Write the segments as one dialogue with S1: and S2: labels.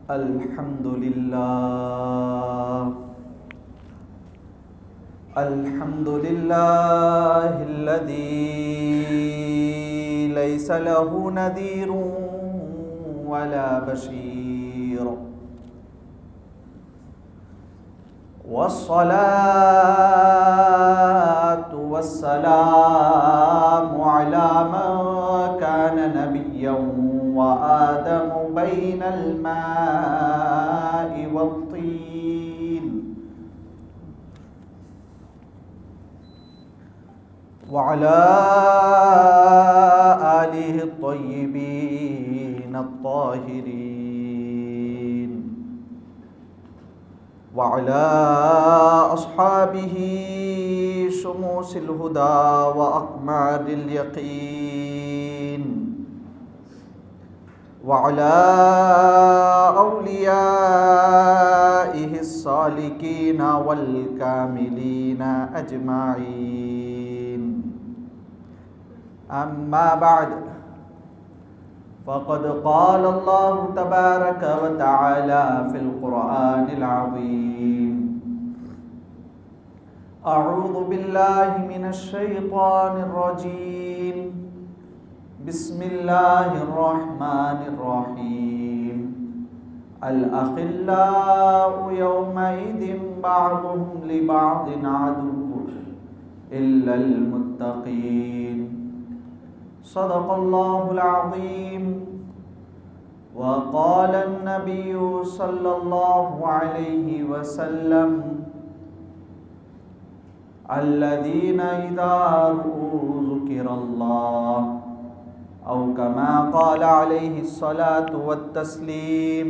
S1: الحمد لله الذي ليس له نذير ولا بشير، والصلاة والسلام على من كان نبيا وآدم بين الماء والطين، وعلى آله الطيبين الطاهرين، وعلى أصحابه شموس الهدى وأقمار اليقين، وعلى أوليائه الصالحين والكاملين أجمعين. أما بعد، فقد قال الله تبارك وتعالى في القرآن العظيم: أعوذ بالله من الشيطان الرجيم، بسم الله الرحمن الرحيم. الأخلاء يومئذ بعضهم لبعض عدو إلا المتقين. صدق الله العظيم. وقال النبي صلى الله عليه وسلم: الذين إذا رؤوا ذكر الله، أو كما قال عليه الصلاة والتسليم.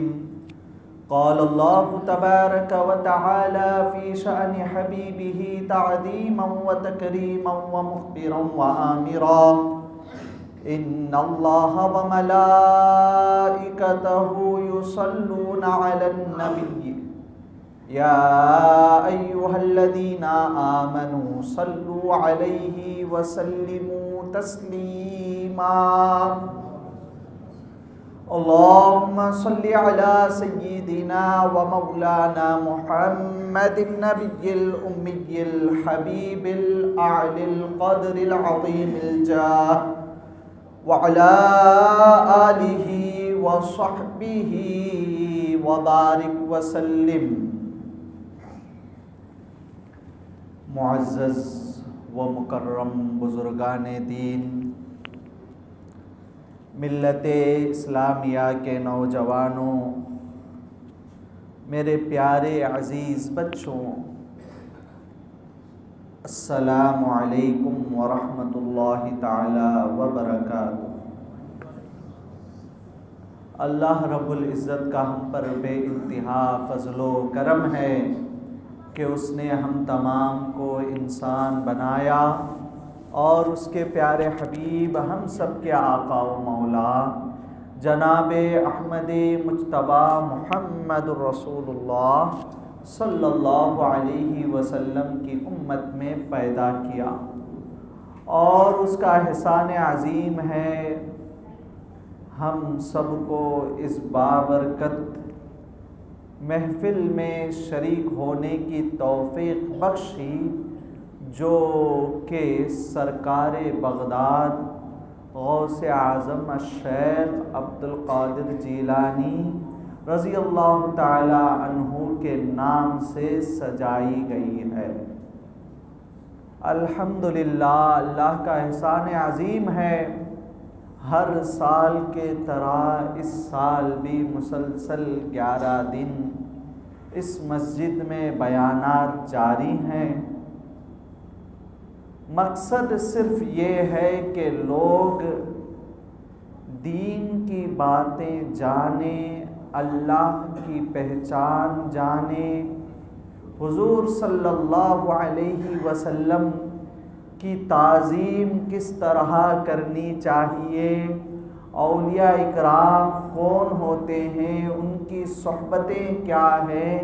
S1: قال الله تبارك وتعالى في شأن حبيبه تعظيما وتكريما ومخبرا وآمرا: إن الله وملائكته يصلون على النبي يا أيها الذين آمنوا صلوا عليه وسلموا تسليما. اللهم صل على سيدنا ومولانا محمد النبي الأمي الحبيب الأعلى القدر العظيم الجاه، وعلى آله وصحبه وبارك وسلم. معزز و مکرم بزرگان دین، ملت اسلامیہ کے نوجوانوں، میرے پیارے عزیز بچوں، السلام علیکم ورحمۃ اللہ تعالی وبرکاتہ۔ اللہ رب العزت کا ہم پر بے انتہا فضل و کرم ہے کہ اس نے ہم تمام کو انسان بنایا اور اس کے پیارے حبیب، ہم سب کے آقا و مولا جناب احمد مجتبیٰ محمد الرسول اللہ صلی اللہ علیہ وسلم کی امت میں پیدا کیا، اور اس کا احسان عظیم ہے ہم سب کو اس بابرکت محفل میں شریک ہونے کی توفیق بخشی، جو کہ سرکار بغداد غوث اعظم الشیخ عبدالقادر جیلانی رضی اللہ تعالی عنہ کے نام سے سجائی گئی ہے۔ الحمدللہ، اللہ کا احسان عظیم ہے، ہر سال کے طرح اس سال بھی مسلسل 11 دن اس مسجد میں بیانات جاری ہیں۔ مقصد صرف یہ ہے کہ لوگ دین کی باتیں جانیں، اللہ کی پہچان جانیں، حضور صلی اللہ علیہ وسلم کی تعظیم کس طرح کرنی چاہیے، اولیاء اکرام کون ہوتے ہیں، ان کی صحبتیں کیا ہیں،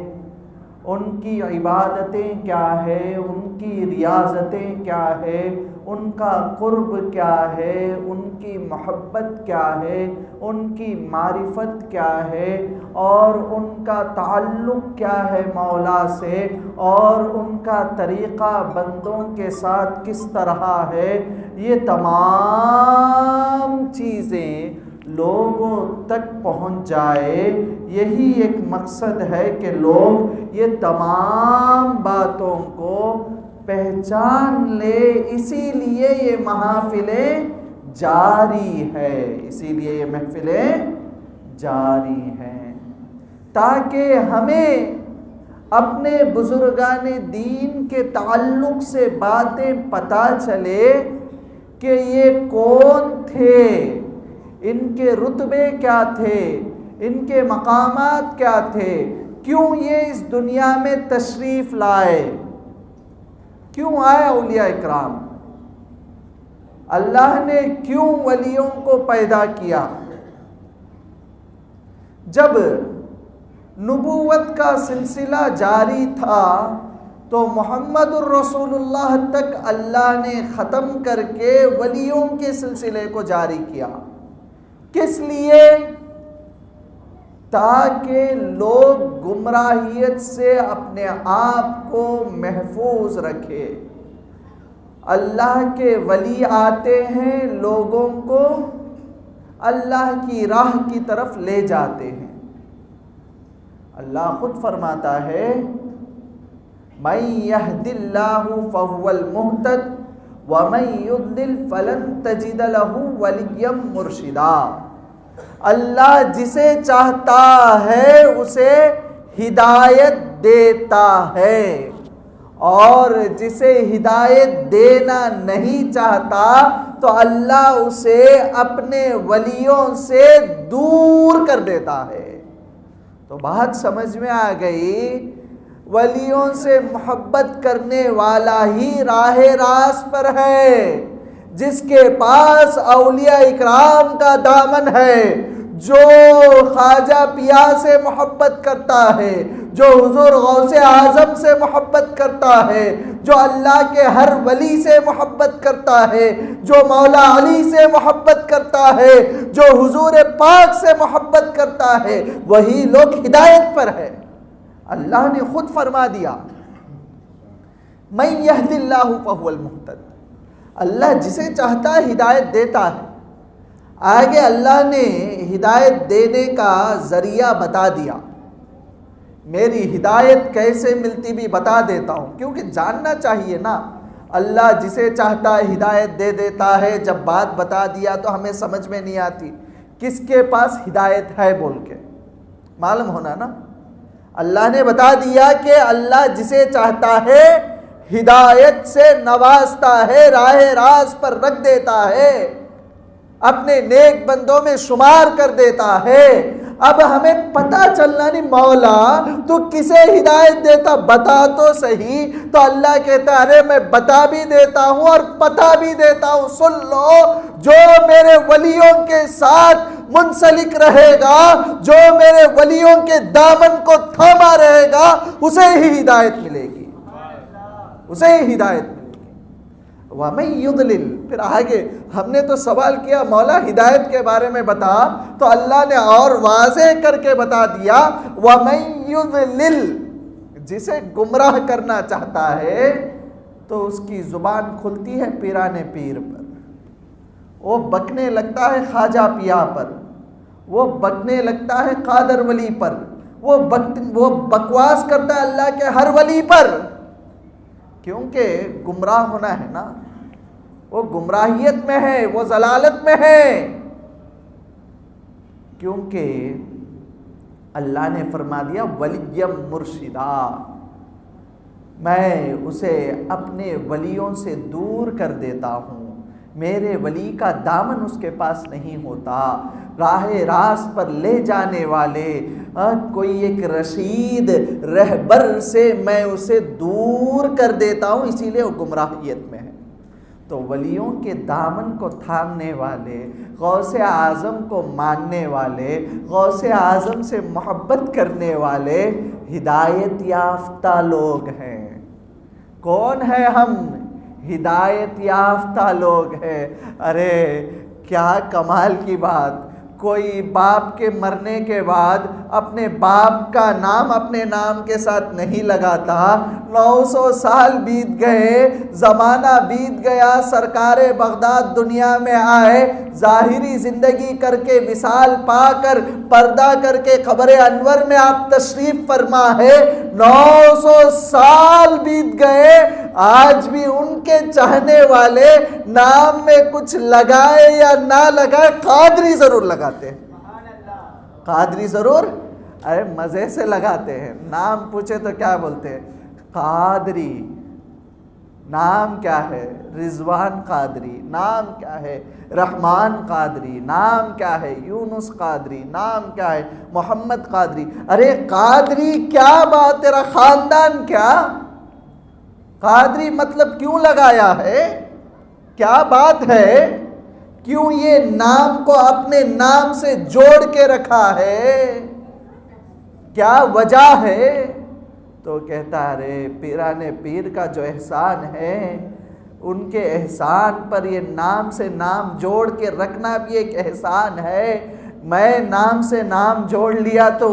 S1: ان کی عبادتیں کیا ہے، ان کی ریاضتیں کیا ہے، ان کا قرب کیا ہے، ان کی محبت کیا ہے، ان کی معرفت کیا ہے، اور ان کا تعلق کیا ہے مولا سے، اور ان کا طریقہ بندوں کے ساتھ کس طرح ہے، یہ تمام چیزیں لوگوں تک پہنچ جائے۔ یہی ایک مقصد ہے کہ لوگ یہ تمام باتوں کو پہچان لے، اسی لیے یہ محافلیں جاری ہے، اسی لیے یہ محفلیں جاری ہیں، تاکہ ہمیں اپنے بزرگان دین کے تعلق سے باتیں پتہ چلے کہ یہ کون تھے، ان کے رتبے کیا تھے، ان کے مقامات کیا تھے، کیوں یہ اس دنیا میں تشریف لائے، کیوں آئے اولیاء اکرام، اللہ نے کیوں ولیوں کو پیدا کیا۔ جب نبوت کا سلسلہ جاری تھا تو محمد الرسول اللہ تک اللہ نے ختم کر کے ولیوں کے سلسلے کو جاری کیا۔ کس لیے؟ تاکہ لوگ گمراہیت سے اپنے آپ کو محفوظ رکھے۔ اللہ کے ولی آتے ہیں، لوگوں کو اللہ کی راہ کی طرف لے جاتے ہیں۔ اللہ خود فرماتا ہے مَن يَهْدِ اللَّهُ فَهُوَ الْمُهْتَدِ وَمَن يُضْلِلْ فَلَن تَجِدَ لَهُ وَلِيًّا مُرْشِدًا۔ اللہ جسے چاہتا ہے اسے ہدایت دیتا ہے، اور جسے ہدایت دینا نہیں چاہتا تو اللہ اسے اپنے ولیوں سے دور کر دیتا ہے۔ تو بات سمجھ میں آ گئی، ولیوں سے محبت کرنے والا ہی راہ راست پر ہے، جس کے پاس اولیاء اکرام کا دامن ہے، جو خواجہ پیا سے محبت کرتا ہے، جو حضور غوث اعظم سے محبت کرتا ہے، جو اللہ کے ہر ولی سے محبت کرتا ہے، جو مولا علی سے محبت کرتا ہے، جو حضور پاک سے محبت کرتا ہے، وہی لوگ ہدایت پر ہے۔ اللہ نے خود فرما دیا مَن يَهْدِ اللَّهُ فَهُوَ الْمُهْتَدِ، اللہ جسے چاہتا ہے ہدایت دیتا ہے۔ آگے اللہ نے ہدایت دینے کا ذریعہ بتا دیا، میری ہدایت کیسے ملتی بھی بتا دیتا ہوں، کیونکہ جاننا چاہیے نا، اللہ جسے چاہتا ہے ہدایت دے دیتا ہے۔ جب بات بتا دیا تو ہمیں سمجھ میں نہیں آتی کس کے پاس ہدایت ہے بول کے، معلوم ہونا نا۔ اللہ نے بتا دیا کہ اللہ جسے چاہتا ہے ہدایت سے نوازتا ہے، راہ راست پر رکھ دیتا ہے، اپنے نیک بندوں میں شمار کر دیتا ہے۔ اب ہمیں پتہ چلنا نہیں مولا تو کسے ہدایت دیتا، بتا تو صحیح۔ تو اللہ کہتا ہے ارے میں بتا بھی دیتا ہوں اور پتہ بھی دیتا ہوں، سن لو، جو میرے ولیوں کے ساتھ منسلک رہے گا، جو میرے ولیوں کے دامن کو تھاما رہے گا، اسے ہی ہدایت ملے گی، اسے ہی ہدایت ملے گی۔ وَمَن يُضْلِلْ، پھر آگے ہم نے تو سوال کیا مولا ہدایت کے بارے میں بتا، تو اللہ نے اور واضح کر کے بتا دیا وَمَن يُضْلِلْ، جسے گمراہ کرنا چاہتا ہے تو اس کی زبان کھلتی ہے پیران پیر پر، وہ بکنے لگتا ہے خواجہ پیا پر، وہ بکنے لگتا ہے قادر ولی پر، وہ بکواس کرتا ہے اللہ کے ہر ولی پر، کیونکہ گمراہ ہونا ہے نا، وہ گمراہیت میں ہے، وہ ضلالت میں ہے، کیونکہ اللہ نے فرما دیا وَلِيًّا مُرْشِدًا، میں اسے اپنے ولیوں سے دور کر دیتا ہوں، میرے ولی کا دامن اس کے پاس نہیں ہوتا، راہ راست پر لے جانے والے کوئی ایک رشید رہبر سے میں اسے دور کر دیتا ہوں، اسی لیے وہ گمراہیت میں ہے۔ تو ولیوں کے دامن کو تھامنے والے، غوث اعظم کو ماننے والے، غوث اعظم سے محبت کرنے والے ہدایت یافتہ لوگ ہیں۔ کون ہے ہم؟ ہدایت یافتہ لوگ ہیں۔ ارے کیا کمال کی بات، کوئی باپ کے مرنے کے بعد اپنے باپ کا نام اپنے نام کے ساتھ نہیں لگاتا۔ 900 سال بیت گئے، زمانہ بیت گیا، سرکار بغداد دنیا میں آئے، ظاہری زندگی کر کے وصال پا کر پردہ کر کے قبر انور میں آپ تشریف فرما ہے۔ 900 سال بیت گئے، آج بھی ان کے چاہنے والے نام میں کچھ لگائے یا نہ لگائے قادری ضرور لگاتے ہیں۔ قادری ضرور، ارے مزے سے لگاتے ہیں۔ نام پوچھے تو کیا بولتے ہیں؟ قادری۔ نام کیا ہے؟ رضوان قادری۔ نام کیا ہے؟ رحمان قادری۔ نام کیا ہے؟ یونس قادری۔ نام کیا ہے؟ محمد قادری۔ ارے قادری کیا بات، تیرا خاندان کیا؟ قادری مطلب کیوں لگایا ہے؟ کیا بات ہے؟ کیوں یہ نام کو اپنے نام سے جوڑ کے رکھا ہے؟ کیا وجہ ہے؟ تو کہتا ہے رے پیران پیر کا جو احسان ہے، ان کے احسان پر یہ نام سے نام جوڑ کے رکھنا بھی ایک احسان ہے۔ میں نام سے نام جوڑ لیا تو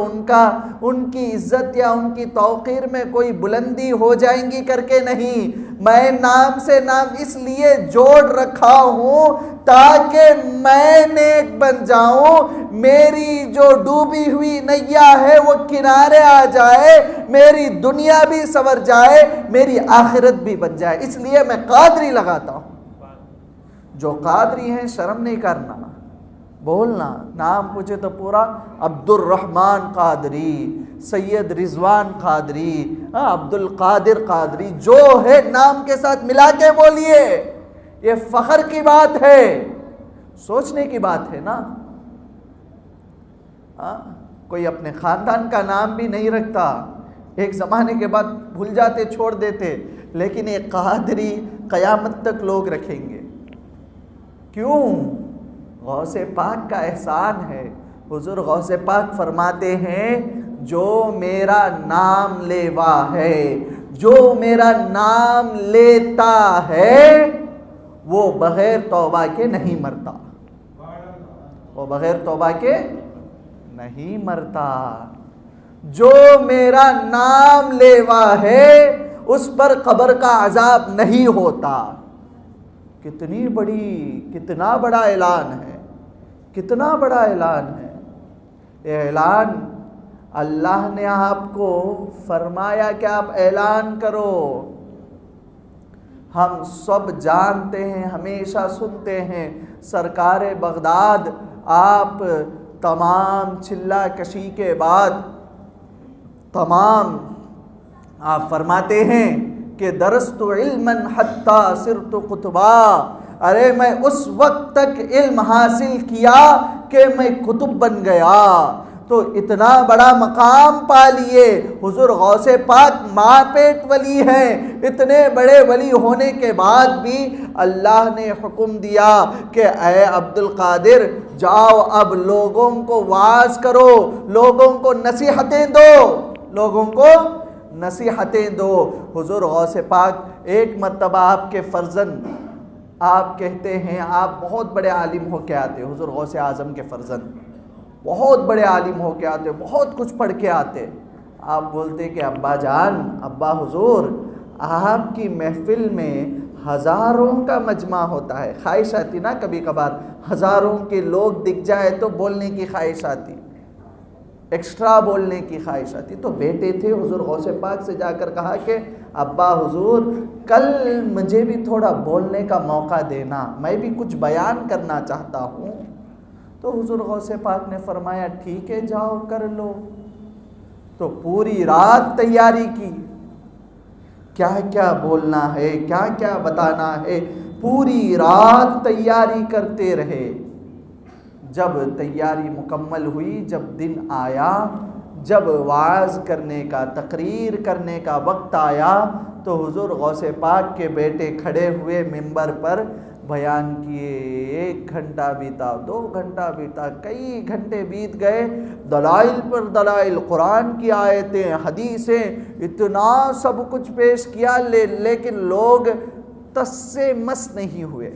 S1: ان کی عزت یا ان کی توقیر میں کوئی بلندی ہو جائیں گی کر کے نہیں، میں نام سے نام اس لیے جوڑ رکھا ہوں تاکہ میں نیک بن جاؤں، میری جو ڈوبی ہوئی نیا ہے وہ کنارے آ جائے، میری دنیا بھی سنور جائے، میری آخرت بھی بن جائے، اس لیے میں قادری لگاتا ہوں۔ جو قادری ہیں شرم نہیں کرنا، بولنا، نام پوچھے تو پورا عبد الرحمن قادری، سید رضوان قادری، عبد القادر قادری، جو ہے نام کے ساتھ ملا کے بولیے۔ یہ فخر کی بات ہے، سوچنے کی بات ہے نا۔ کوئی اپنے خاندان کا نام بھی نہیں رکھتا، ایک زمانے کے بعد بھول جاتے، چھوڑ دیتے، لیکن یہ قادری قیامت تک لوگ رکھیں گے۔ کیوں؟ غوث پاک کا احسان ہے۔ حضور غوث پاک فرماتے ہیں جو میرا نام لیوا ہے، جو میرا نام لیتا ہے وہ بغیر توبہ کے نہیں مرتا، وہ بغیر توبہ کے نہیں مرتا۔ جو میرا نام لیوا ہے اس پر قبر کا عذاب نہیں ہوتا۔ کتنا بڑا اعلان ہے، کتنا بڑا اعلان ہے۔ یہ اعلان اللہ نے آپ کو فرمایا کہ آپ اعلان کرو۔ ہم سب جانتے ہیں، ہمیشہ سنتے ہیں، سرکار بغداد آپ تمام چلہ کشی کے بعد آپ فرماتے ہیں کہ درست علما حتی صرت قطبا، ارے میں اس وقت تک علم حاصل کیا کہ میں قطب بن گیا۔ تو اتنا بڑا مقام پا لیے، حضور غوث پاک ماں پیٹ ولی ہیں، اتنے بڑے ولی ہونے کے بعد بھی اللہ نے حکم دیا کہ اے عبد القادر جاؤ اب لوگوں کو واعظ کرو، لوگوں کو نصیحتیں دو، لوگوں کو نصیحتیں دو۔ حضور غوث پاک ایک مرتبہ آپ کے فرزند، آپ کہتے ہیں آپ بہت بڑے عالم ہو کے آتے، حضور غوث اعظم کے فرزند بہت بڑے عالم ہو کے آتے، بہت کچھ پڑھ کے آتے۔ آپ بولتے کہ ابا جان، ابا حضور، آپ کی محفل میں ہزاروں کا مجمع ہوتا ہے، خواہش آتی نا کبھی کبھار، ہزاروں کے لوگ دکھ جائے تو بولنے کی خواہش آتی، ایکسٹرا بولنے کی خواہش آتی۔ تو بیٹے تھے، حضور غوث پاک سے جا کر کہا کہ ابا حضور کل مجھے بھی تھوڑا بولنے کا موقع دینا، میں بھی کچھ بیان کرنا چاہتا ہوں۔ تو حضور غوث پاک نے فرمایا ٹھیک ہے جاؤ کر لو۔ تو پوری رات تیاری کی، کیا کیا بولنا ہے، کیا کیا بتانا ہے، پوری رات تیاری کرتے رہے۔ جب تیاری مکمل ہوئی، جب دن آیا، جب وعظ کرنے کا، تقریر کرنے کا وقت آیا، تو حضور غوث پاک کے بیٹے کھڑے ہوئے ممبر پر بیان کیے۔ 1 گھنٹہ بیتا، 2 گھنٹہ بیتا، کئی گھنٹے بیت گئے، دلائل پر دلائل، قرآن کی آیتیں، حدیثیں، اتنا سب کچھ پیش کیا، لیکن لوگ ٹس سے مس نہیں ہوئے،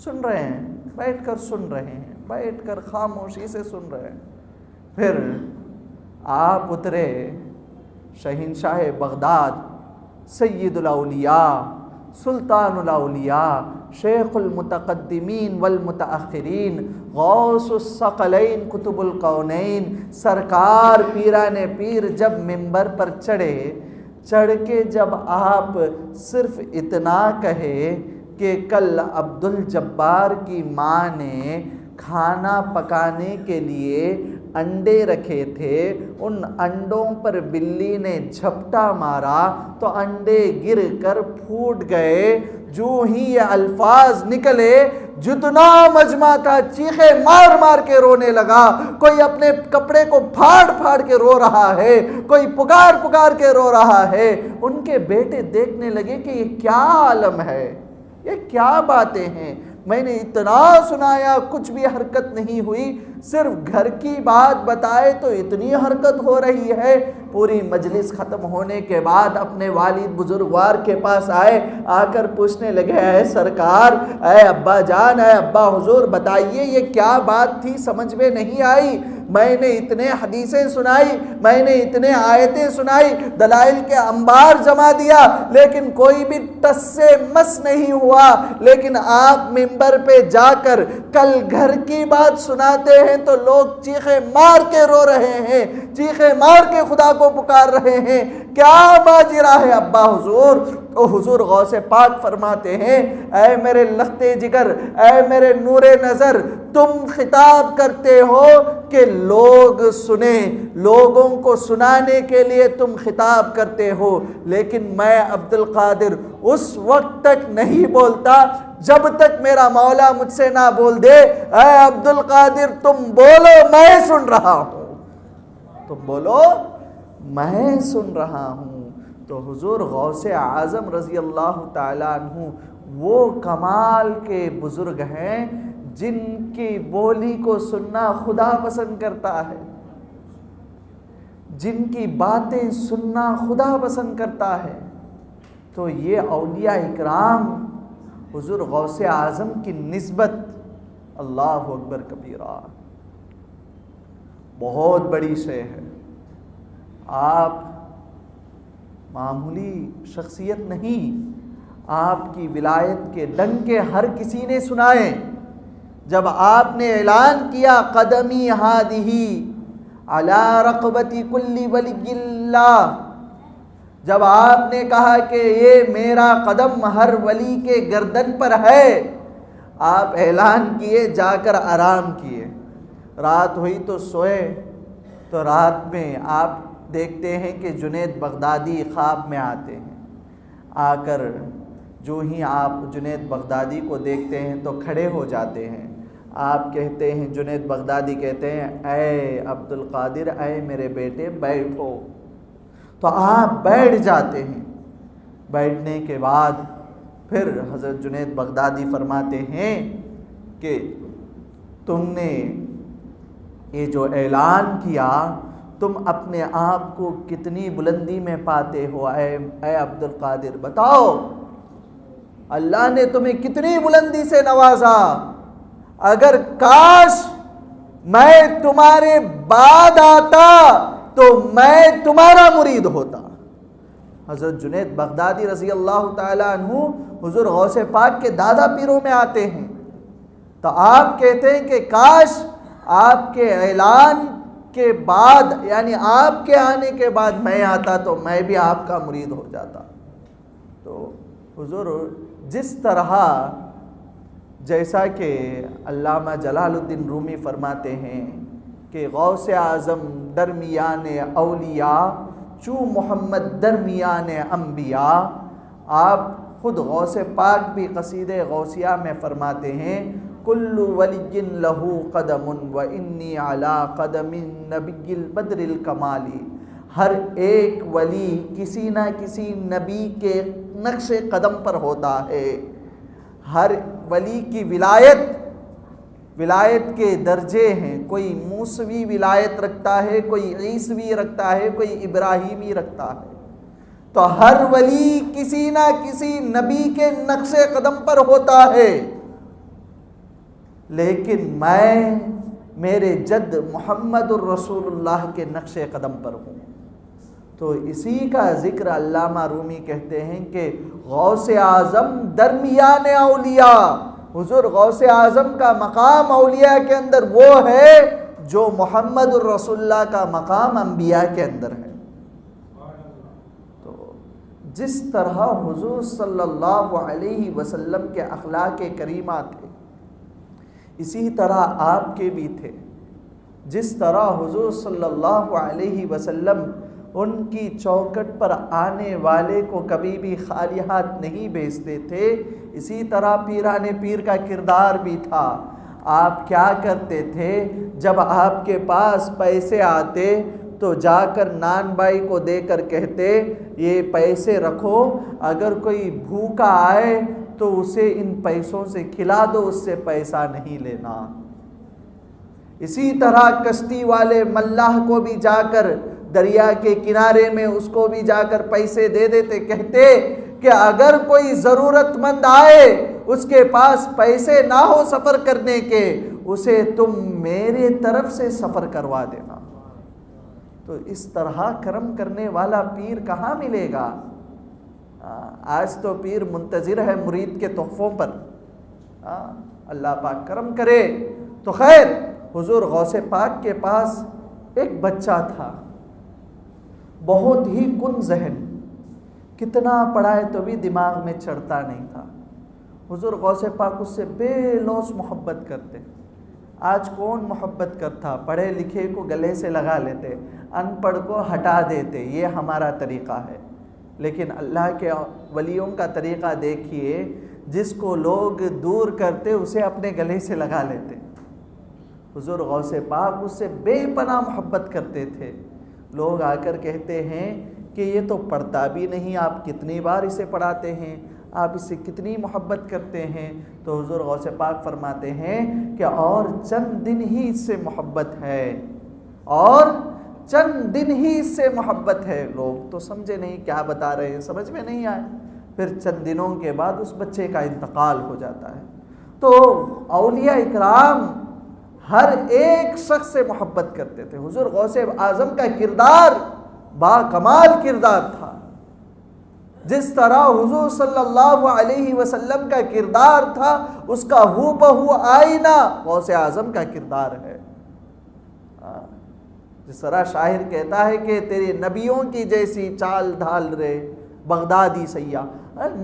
S1: سن رہے ہیں، بیٹھ کر سن رہے ہیں، بیٹھ کر خاموشی سے سن رہے ہیں۔ پھر آپ اترے، شہنشاہ بغداد، سید الاولیاء، سلطان الاولیاء، شیخ المتقدمین والمتاخرین، غوث الثقلین، قطب القونین، سرکار پیران پیر جب منبر پر چڑھ کے جب آپ صرف اتنا کہے کہ کل عبد الجبار کی ماں نے کھانا پکانے کے لیے انڈے رکھے تھے، ان انڈوں پر بلی نے جھپٹا مارا تو انڈے گر کر پھوٹ گئے، جو ہی یہ الفاظ نکلے جتنا مجمع تھا چیخے مار مار کے رونے لگا، کوئی اپنے کپڑے کو پھاڑ پھاڑ کے رو رہا ہے، کوئی پکار پکار کے رو رہا ہے۔ ان کے بیٹے دیکھنے لگے کہ یہ کیا عالم ہے، یہ کیا باتیں ہیں، میں نے اتنا سنایا کچھ بھی حرکت نہیں ہوئی، صرف گھر کی بات بتائے تو اتنی حرکت ہو رہی ہے۔ پوری مجلس ختم ہونے کے بعد اپنے والد بزرگوار کے پاس آئے، آ کر پوچھنے لگے، اے سرکار، اے ابا جان، اے ابا حضور، بتائیے یہ کیا بات تھی، سمجھ میں نہیں آئی، میں نے اتنے حدیثیں سنائی، میں نے اتنے آیتیں سنائی، دلائل کے انبار جمع دیا، لیکن کوئی بھی ٹس سے مس نہیں ہوا۔ لیکن آپ منبر پہ جا کر کل گھر کی بات سناتے ہیں تو لوگ چیخے مار کے رو رہے ہیں، چیخے مار کے خدا کو پکار رہے ہیں، کیا ماجرا ہے ابا حضور؟ تو حضور غوث پاک فرماتے ہیں، اے میرے لختے جگر، اے میرے نور نظر، تم خطاب کرتے ہو کہ لوگ سنیں، لوگوں کو سنانے کے لیے تم خطاب کرتے ہو، لیکن میں عبد القادر اس وقت تک نہیں بولتا جب تک میرا مولا مجھ سے نہ بول دے، اے عبد القادر تم بولو میں سن رہا ہوں، تم بولو میں سن رہا ہوں۔ تو حضور غوث اعظم رضی اللہ تعالیٰ عنہ وہ کمال کے بزرگ ہیں جن کی بولی کو سننا خدا پسند کرتا ہے، جن کی باتیں سننا خدا پسند کرتا ہے۔ تو یہ اولیاء اکرام حضور غوث اعظم کی نسبت، اللہ اکبر کبیرہ، بہت بڑی شے ہے۔ آپ معمولی شخصیت نہیں، آپ کی ولایت کے ڈنکے ہر کسی نے سنائے۔ جب آپ نے اعلان کیا قدمی ہادہی علی رقبت کل ولی اللہ، جب آپ نے کہا کہ یہ میرا قدم ہر ولی کے گردن پر ہے، آپ اعلان کیے، جا کر آرام کیے، رات ہوئی تو سوئے، تو رات میں آپ دیکھتے ہیں کہ جنید بغدادی خواب میں آتے ہیں، آ کر جو ہی آپ جنید بغدادی کو دیکھتے ہیں تو کھڑے ہو جاتے ہیں۔ آپ کہتے ہیں، جنید بغدادی کہتے ہیں، اے عبد القادر، اے میرے بیٹے بیٹھو، تو آپ بیٹھ جاتے ہیں۔ بیٹھنے کے بعد پھر حضرت جنید بغدادی فرماتے ہیں کہ تم نے یہ جو اعلان کیا، تم اپنے آپ کو کتنی بلندی میں پاتے ہو، اے عبد القادر، بتاؤ اللہ نے تمہیں کتنی بلندی سے نوازا، اگر کاش میں تمہارے بعد آتا تو میں تمہارا مرید ہوتا۔ حضرت جنید بغدادی رضی اللہ تعالیٰ عنہ حضور غوث پاک کے دادا پیروں میں آتے ہیں، تو آپ کہتے ہیں کہ کاش آپ کے اعلان کے بعد، یعنی آپ کے آنے کے بعد میں آتا تو میں بھی آپ کا مرید ہو جاتا۔ تو حضور جس طرح، جیسا کہ علامہ جلال الدین رومی فرماتے ہیں کہ غوث اعظم درمیان اولیاء چو محمد درمیان انبیاء، آپ خود غوث پاک بھی قصیدہ غوثیہ میں فرماتے ہیں، کل ولی لہو قدم و انی علی قدم نبی البدر الکمالی، ہر ایک ولی کسی نہ کسی نبی کے نقش قدم پر ہوتا ہے۔ ہر ولی کی ولایت کے درجے ہیں، کوئی موسوی ولایت رکھتا ہے، کوئی عیسوی رکھتا ہے، کوئی ابراہیمی رکھتا ہے۔ تو ہر ولی کسی نہ کسی نبی کے نقش قدم پر ہوتا ہے، لیکن میں میرے جد محمد الرسول اللہ کے نقش قدم پر ہوں۔ تو اسی کا ذکر علامہ رومی کہتے ہیں کہ غوث اعظم درمیان اولیاء، حضور غوث اعظم کا مقام اولیاء کے اندر وہ ہے جو محمد الرسول اللہ کا مقام انبیاء کے اندر ہے۔ تو جس طرح حضور صلی اللہ علیہ وسلم کے اخلاق کریمہ تھے، اسی طرح آپ کے بھی تھے۔ جس طرح حضور صلی اللہ علیہ وسلم ان کی چوکٹ پر آنے والے کو کبھی بھی خالی ہاتھ نہیں بھیجتے تھے، اسی طرح پیران پیر کا کردار بھی تھا۔ آپ کیا کرتے تھے؟ جب آپ کے پاس پیسے آتے تو جا کر نان بھائی کو دے کر کہتے یہ پیسے رکھو، اگر کوئی بھوکا آئے تو اسے ان پیسوں سے کھلا دو، اس سے پیسہ نہیں لینا۔ اسی طرح کشتی والے ملاح کو بھی جا کر دریا کے کنارے میں اس کو بھی جا کر پیسے دے دیتے، کہتے کہ اگر کوئی ضرورت مند آئے اس کے پاس پیسے نہ ہو سفر کرنے کے، اسے تم میرے طرف سے سفر کروا دینا۔ تو اس طرح کرم کرنے والا پیر کہاں ملے گا؟ آج تو پیر منتظر ہے مرید کے تحفوں پر۔ اللہ پاک کرم کرے۔ تو خیر، حضور غوث پاک کے پاس ایک بچہ تھا، بہت ہی کن ذہن، کتنا پڑھائے تو بھی دماغ میں چڑھتا نہیں تھا۔ حضور غوث پاک اس سے بے لوث محبت کرتے۔ آج کون محبت کرتا؟ پڑھے لکھے کو گلے سے لگا لیتے، ان پڑھ کو ہٹا دیتے، یہ ہمارا طریقہ ہے۔ لیکن اللہ کے ولیوں کا طریقہ دیکھیے، جس کو لوگ دور کرتے اسے اپنے گلے سے لگا لیتے۔ حضور غوث پاک اس سے بے پناہ محبت کرتے تھے۔ لوگ آ کر کہتے ہیں کہ یہ تو پڑھتا بھی نہیں، آپ کتنی بار اسے پڑھاتے ہیں، آپ اس سے کتنی محبت کرتے ہیں؟ تو حضور غوث پاک فرماتے ہیں کہ اور چند دن ہی اس سے محبت ہے، اور چند دن ہی اس سے محبت ہے۔ لوگ تو سمجھے نہیں کیا بتا رہے ہیں، سمجھ میں نہیں آئے۔ پھر چند دنوں کے بعد اس بچے کا انتقال ہو جاتا ہے۔ تو اولیاء اکرام ہر ایک شخص سے محبت کرتے تھے۔ حضور غوث اعظم کا کردار با کمال کردار تھا۔ جس طرح حضور صلی اللہ علیہ وسلم کا کردار تھا، اس کا ہو بہو آئینہ غوث اعظم کا کردار ہے۔ جس طرح شاعر کہتا ہے کہ تیرے نبیوں کی جیسی چال ڈھال رے بغدادی سیاح،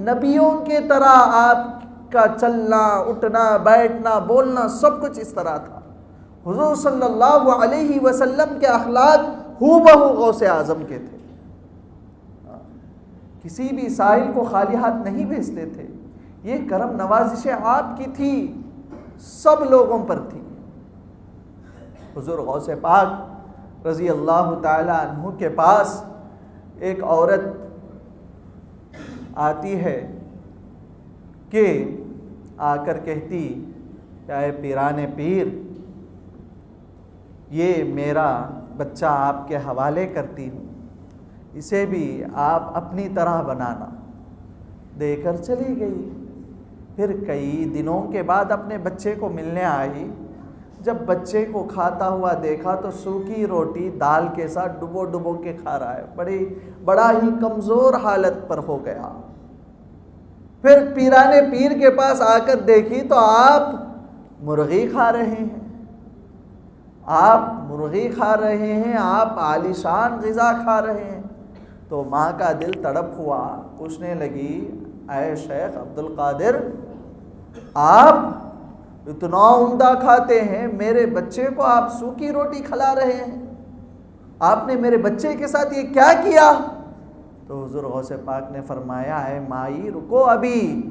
S1: نبیوں کے طرح آپ کا چلنا اٹھنا بیٹھنا بولنا سب کچھ اس طرح تھا۔ حضور صلی اللہ علیہ وسلم کے اخلاق ہو بہو غوث اعظم کے تھے۔ کسی بھی سائل کو خالی ہاتھ نہیں بھیجتے تھے۔ یہ کرم نوازشیں آپ کی تھی، سب لوگوں پر تھی۔ حضور غوث پاک رضی اللہ تعالی عنہ کے پاس ایک عورت آتی ہے کہ آ کر کہتی کہ اے پیران پیر، یہ میرا بچہ آپ کے حوالے کرتی ہوں، اسے بھی آپ اپنی طرح بنانا۔ دے کر چلی گئی۔ پھر کئی دنوں کے بعد اپنے بچے کو ملنے آئی۔ جب بچے کو کھاتا ہوا دیکھا تو سوکھی روٹی دال کے ساتھ ڈبو ڈبو کے کھا رہا ہے، بڑا ہی کمزور حالت پر ہو گیا۔ پھر پیران پیر کے پاس آ کر دیکھی تو آپ مرغی کھا رہے ہیں، آپ عالیشان غذا کھا رہے ہیں۔ تو ماں کا دل تڑپ ہوا، پوچھنے لگی اے شیخ عبد القادر، آپ اتنا عمدہ کھاتے ہیں، میرے بچے کو آپ سوکھی روٹی کھلا رہے ہیں، آپ نے میرے بچے کے ساتھ یہ کیا کیا؟ تو حضور غوث پاک نے فرمایا اے مائی رکو ابھی۔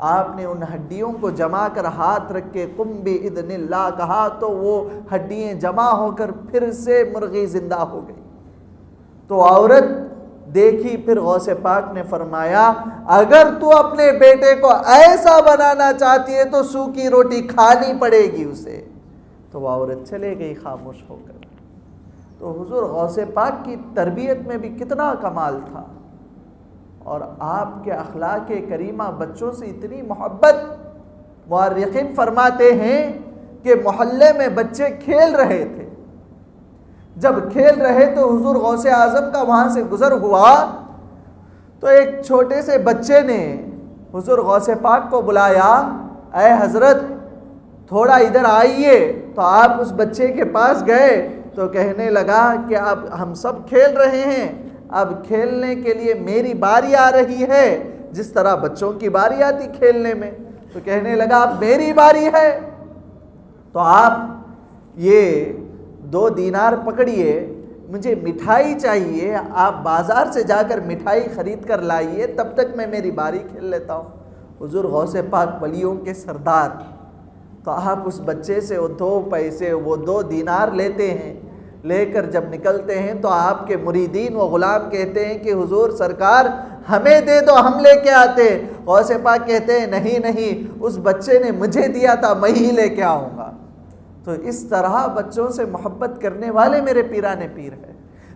S1: آپ نے ان ہڈیوں کو جما کر ہاتھ رکھ کے قم بِإِذْنِ اللہ کہا تو وہ ہڈیاں جمع ہو کر پھر سے مرغی زندہ ہو گئی۔ تو عورت دیکھی، پھر غوث پاک نے فرمایا اگر تو اپنے بیٹے کو ایسا بنانا چاہتی ہے تو سوکھی روٹی کھانی پڑے گی اسے۔ تو وہ عورت چلے گئی خاموش ہو کر۔ تو حضور غوث پاک کی تربیت میں بھی کتنا کمال تھا۔ اور آپ کے اخلاق کریمہ بچوں سے اتنی محبت. مورخین فرماتے ہیں کہ محلے میں بچے کھیل رہے تھے. جب کھیل رہے تو حضور غوث اعظم کا وہاں سے گزر ہوا تو ایک چھوٹے سے بچے نے حضور غوث پاک کو بلایا، اے حضرت تھوڑا ادھر آئیے. تو آپ اس بچے کے پاس گئے تو کہنے لگا کہ اب ہم سب کھیل رہے ہیں، اب کھیلنے کے لیے میری باری آ رہی ہے، جس طرح بچوں کی باری آتی کھیلنے میں. تو کہنے لگا اب میری باری ہے. تو آپ یہ 2 دینار پکڑیے، مجھے مٹھائی چاہیے، آپ بازار سے جا کر مٹھائی خرید کر لائیے، تب تک میں میری باری کھیل لیتا ہوں. حضور غوث پاک ولیوں کے سردار. تو آپ اس بچے سے وہ 2 پیسے، وہ 2 دینار لیتے ہیں. لے کر جب نکلتے ہیں تو آپ کے مریدین و غلام کہتے ہیں کہ حضور سرکار ہمیں دے دو، ہم لے کے آتے. غوث پاک کہتے ہیں نہیں، اس بچے نے مجھے دیا تھا، میں ہی لے کے آؤں گا. تو اس طرح بچوں سے محبت کرنے والے میرے پیران پیر ہیں.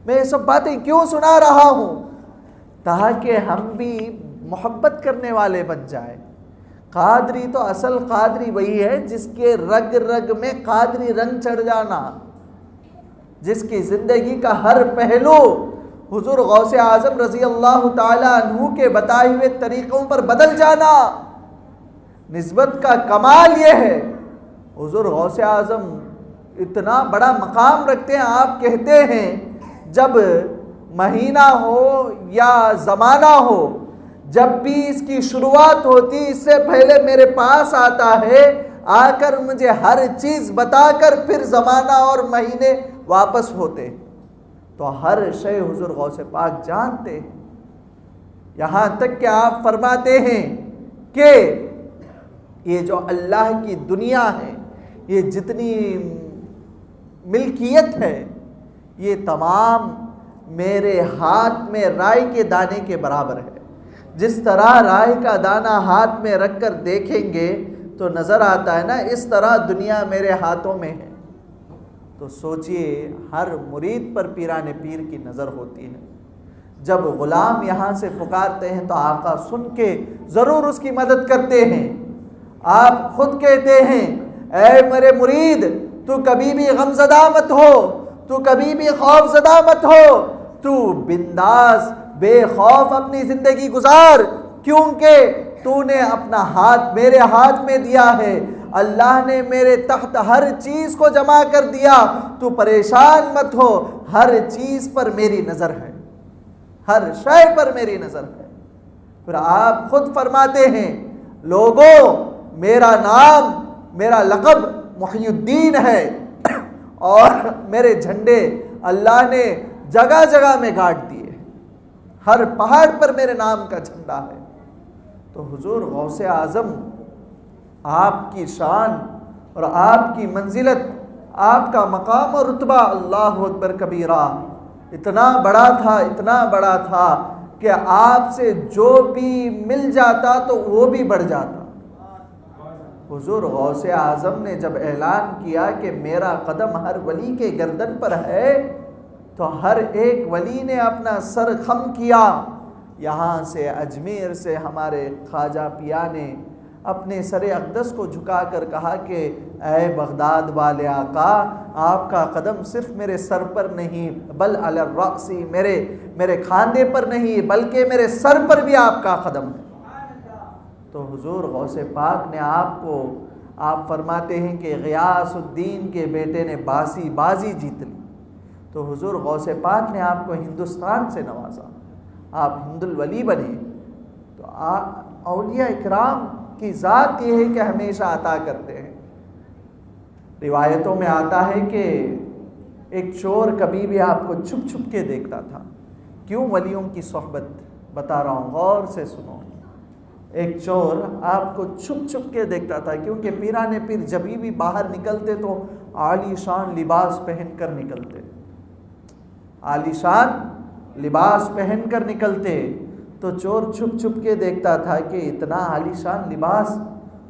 S1: میں یہ سب باتیں کیوں سنا رہا ہوں؟ تاکہ ہم بھی محبت کرنے والے بن جائیں. قادری تو اصل قادری وہی ہے جس کے رگ رگ میں قادری رنگ چڑھ جانا، جس کی زندگی کا ہر پہلو حضور غوث اعظم رضی اللہ تعالی عنہ کے بتائے ہوئے طریقوں پر بدل جانا. نسبت کا کمال یہ ہے. حضور غوث اعظم اتنا بڑا مقام رکھتے ہیں. آپ کہتے ہیں جب مہینہ ہو یا زمانہ ہو، جب بھی اس کی شروعات ہوتی اس سے پہلے میرے پاس آتا ہے، آ کر مجھے ہر چیز بتا کر پھر زمانہ اور مہینے واپس ہوتے. تو ہر شے حضور غوث پاک جانتے ہیں. یہاں تک کہ آپ فرماتے ہیں کہ یہ جو اللہ کی دنیا ہے، یہ جتنی ملکیت ہے، یہ تمام میرے ہاتھ میں رائے کے دانے کے برابر ہے. جس طرح رائے کا دانہ ہاتھ میں رکھ کر دیکھیں گے تو نظر آتا ہے نا، اس طرح دنیا میرے ہاتھوں میں ہے. تو سوچئے ہر مرید پر پیران پیر کی نظر ہوتی ہے. جب غلام یہاں سے پکارتے ہیں تو آقا سن کے ضرور اس کی مدد کرتے ہیں. آپ خود کہتے ہیں اے میرے مرید، تو کبھی بھی غم زدہ مت ہو، تو کبھی بھی خوف زدہ مت ہو، تو بنداس بے خوف اپنی زندگی گزار، کیونکہ تو نے اپنا ہاتھ میرے ہاتھ میں دیا ہے. اللہ نے میرے تحت ہر چیز کو جمع کر دیا. تو پریشان مت ہو، ہر چیز پر میری نظر ہے، ہر شے پر میری نظر ہے. پھر آپ خود فرماتے ہیں لوگوں، میرا نام، میرا لقب محی الدین ہے، اور میرے جھنڈے اللہ نے جگہ جگہ میں گاڑ دیے، ہر پہاڑ پر میرے نام کا جھنڈا ہے. تو حضور غوث اعظم، آپ کی شان اور آپ کی منزلت، آپ کا مقام اور رتبہ اللہ اکبر کبیرہ اتنا بڑا تھا، اتنا بڑا تھا کہ آپ سے جو بھی مل جاتا تو وہ بھی بڑھ جاتا. حضور غوث اعظم نے جب اعلان کیا کہ میرا قدم ہر ولی کے گردن پر ہے، تو ہر ایک ولی نے اپنا سر خم کیا. یہاں سے اجمیر سے ہمارے خواجہ پیا نے اپنے سر اقدس کو جھکا کر کہا کہ اے بغداد والے آقا، آپ کا قدم صرف میرے سر پر نہیں بل علی الرأس، میرے کھاندے پر نہیں بلکہ میرے سر پر بھی آپ کا قدم ہے. تو حضور غوث پاک نے آپ فرماتے ہیں کہ غیاث الدین کے بیٹے نے بازی جیت لی. تو حضور غوث پاک نے آپ کو ہندوستان سے نوازا، آپ ہند الولی بنے. تو اولیاء اکرام کی ذات یہ ہے کہ ہمیشہ عطا کرتے ہیں. روایتوں میں آتا ہے کہ ایک چور کبھی بھی آپ کو چھپ چھپ کے دیکھتا تھا. کیوں ولیوں کی صحبت بتا رہا ہوں، غور سے سنو. ایک چور آپ کو چھپ چھپ کے دیکھتا تھا، کیونکہ پیران پیر جب بھی باہر نکلتے تو عالی شان لباس پہن کر نکلتے، عالی شان لباس پہن کر نکلتے. تو چور چھپ چھپ کے دیکھتا تھا کہ اتنا عالی شان لباس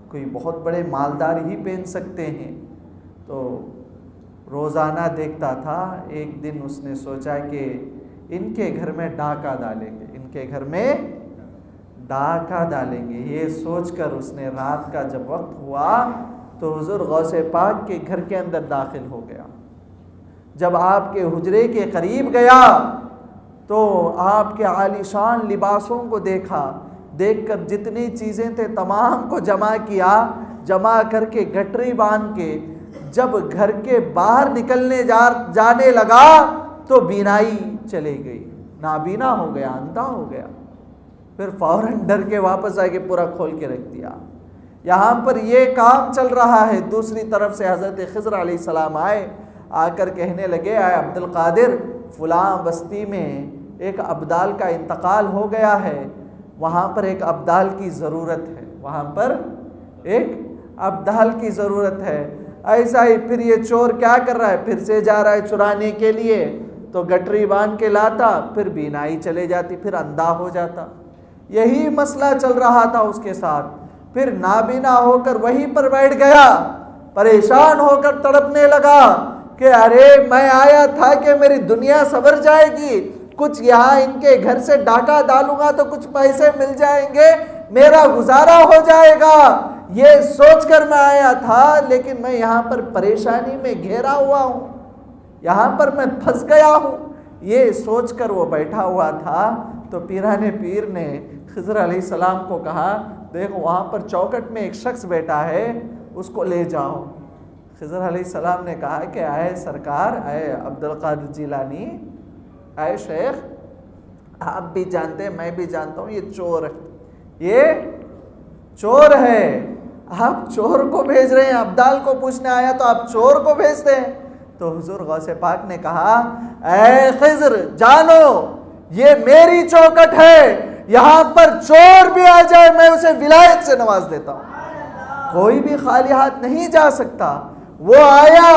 S1: کوئی بہت بڑے مالدار ہی پہن سکتے ہیں. تو روزانہ دیکھتا تھا. ایک دن اس نے سوچا کہ ان کے گھر میں ڈاکہ ڈالیں گے، ان کے گھر میں ڈاکہ ڈالیں گے۔ یہ سوچ کر اس نے رات کا جب وقت ہوا تو حضور غوث پاک کے گھر کے اندر داخل ہو گیا۔ جب آپ کے حجرے کے قریب گیا تو آپ کے عالی شان لباسوں کو دیکھا، دیکھ کر جتنی چیزیں تھے تمام کو جمع کیا، جمع کر کے گٹری باندھ کے جب گھر کے باہر نکلنے جانے لگا تو بینائی چلے گئی، نابینا ہو گیا، اندھا ہو گیا۔ پھر فوراً ڈر کے واپس آ کے پورا کھول کے رکھ دیا۔ یہاں پر یہ کام چل رہا ہے، دوسری طرف سے حضرت خضر علیہ السلام آئے، آ کر کہنے لگے اے عبد القادر، فلاں بستی میں ایک ابدال کا انتقال ہو گیا ہے، وہاں پر ایک ابدال کی ضرورت ہے، وہاں پر ایک ابدال کی ضرورت ہے۔ ایسا ہی پھر یہ چور کیا کر رہا ہے، پھر سے جا رہا ہے چرانے کے لیے، تو گٹری باندھ کے لاتا، پھر بینائی چلے جاتی، پھر اندھا ہو جاتا۔ یہی مسئلہ چل رہا تھا اس کے ساتھ۔ پھر نابینا ہو کر وہیں پر بیٹھ گیا، پریشان ہو کر تڑپنے لگا کہ ارے میں آیا تھا کہ میری دنیا سنور جائے گی، کچھ یہاں ان کے گھر سے ڈاکہ ڈالوں گا تو کچھ پیسے مل جائیں گے، میرا گزارا ہو جائے گا، یہ سوچ کر میں آیا تھا، لیکن میں یہاں پر پریشانی میں گھیرا ہوا ہوں، یہاں پر میں پھنس گیا ہوں۔ یہ سوچ کر وہ بیٹھا ہوا تھا تو پیران پیر نے خضر علیہ السلام کو کہا دیکھو وہاں پر چوکٹ میں ایک شخص بیٹھا ہے، اس کو لے جاؤ۔ خضر علیہ السلام نے کہا کہ اے سرکار، اے عبد القادر جیلانی، اے شیخ، آپ بھی جانتے ہیں میں بھی جانتا ہوں یہ چور ہے، یہ چور ہے، آپ چور کو بھیج رہے ہیں، ابدال کو پوچھنے آیا تو آپ چور کو بھیجتے ہیں۔ تو حضور غوث پاک نے کہا اے خضر جانو یہ میری چوکٹ ہے، یہاں پر چور بھی آ جائے میں اسے ولایت سے نواز دیتا ہوں، کوئی بھی خالی ہاتھ نہیں جا سکتا۔ وہ آیا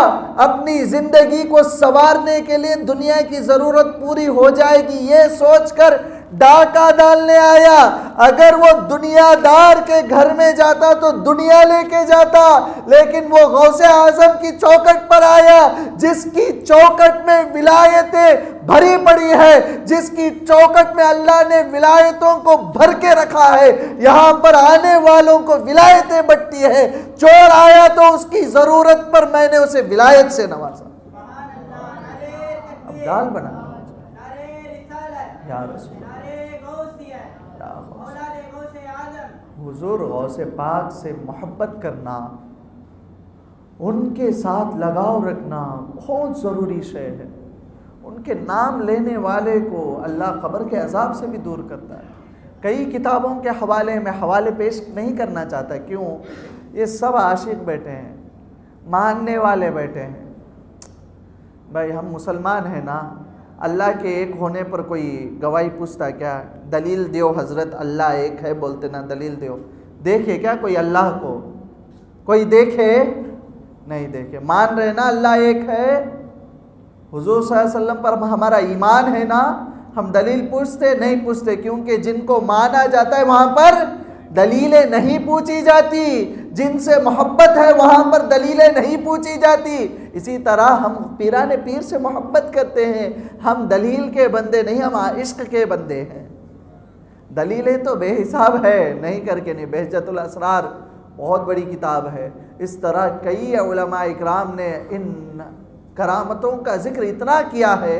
S1: اپنی زندگی کو سنوارنے کے لیے، دنیا کی ضرورت پوری ہو جائے گی یہ سوچ کر ڈاکہ ڈالنے آیا۔ اگر وہ دنیا دار کے گھر میں جاتا تو دنیا لے کے جاتا، لیکن وہ غوث اعظم کی چوکٹ پر آیا جس کی چوکٹ میں ولایتیں بھری پڑی ہے، جس کی چوکٹ میں اللہ نے ولایتوں کو بھر کے رکھا ہے، یہاں پر آنے والوں کو ولایتیں بٹتی ہے۔ چور آیا تو اس کی ضرورت پر میں نے اسے ولایت سے نوازا، ابدال بنا یا رسول اللہ۔ حضور غوث پاک سے محبت کرنا، ان کے ساتھ لگاؤ رکھنا بہت ضروری شے ہے۔ ان کے نام لینے والے کو اللہ قبر کے عذاب سے بھی دور کرتا ہے۔ کئی کتابوں کے حوالے میں حوالے پیش نہیں کرنا چاہتا، کیوں؟ یہ سب عاشق بیٹھے ہیں، ماننے والے بیٹھے ہیں۔ بھائی ہم مسلمان ہیں نا، اللہ کے ایک ہونے پر کوئی گواہی پوچھتا کیا؟ دلیل دیو حضرت، اللہ ایک ہے بولتے نا، دلیل دیو۔ دیکھے کیا کوئی اللہ کو؟ کوئی دیکھے؟ نہیں دیکھے۔ مان رہے نا اللہ ایک ہے؟ حضور صلی اللہ علیہ وسلم پر ہمارا ایمان ہے نا؟ ہم دلیل پوچھتے نہیں پوچھتے، کیونکہ جن کو مانا جاتا ہے وہاں پر دلیلیں نہیں پوچھی جاتی، جن سے محبت ہے وہاں پر دلیلیں نہیں پوچھی جاتی۔ اسی طرح ہم پیران پیر سے محبت کرتے ہیں، ہم دلیل کے بندے نہیں، ہم عشق کے بندے ہیں۔ دلیلیں تو بے حساب ہے، نہیں کر کے نہیں۔ بہجت الاسرار بہت بڑی کتاب ہے۔ اس طرح کئی علماء اکرام نے ان کرامتوں کا ذکر اتنا کیا ہے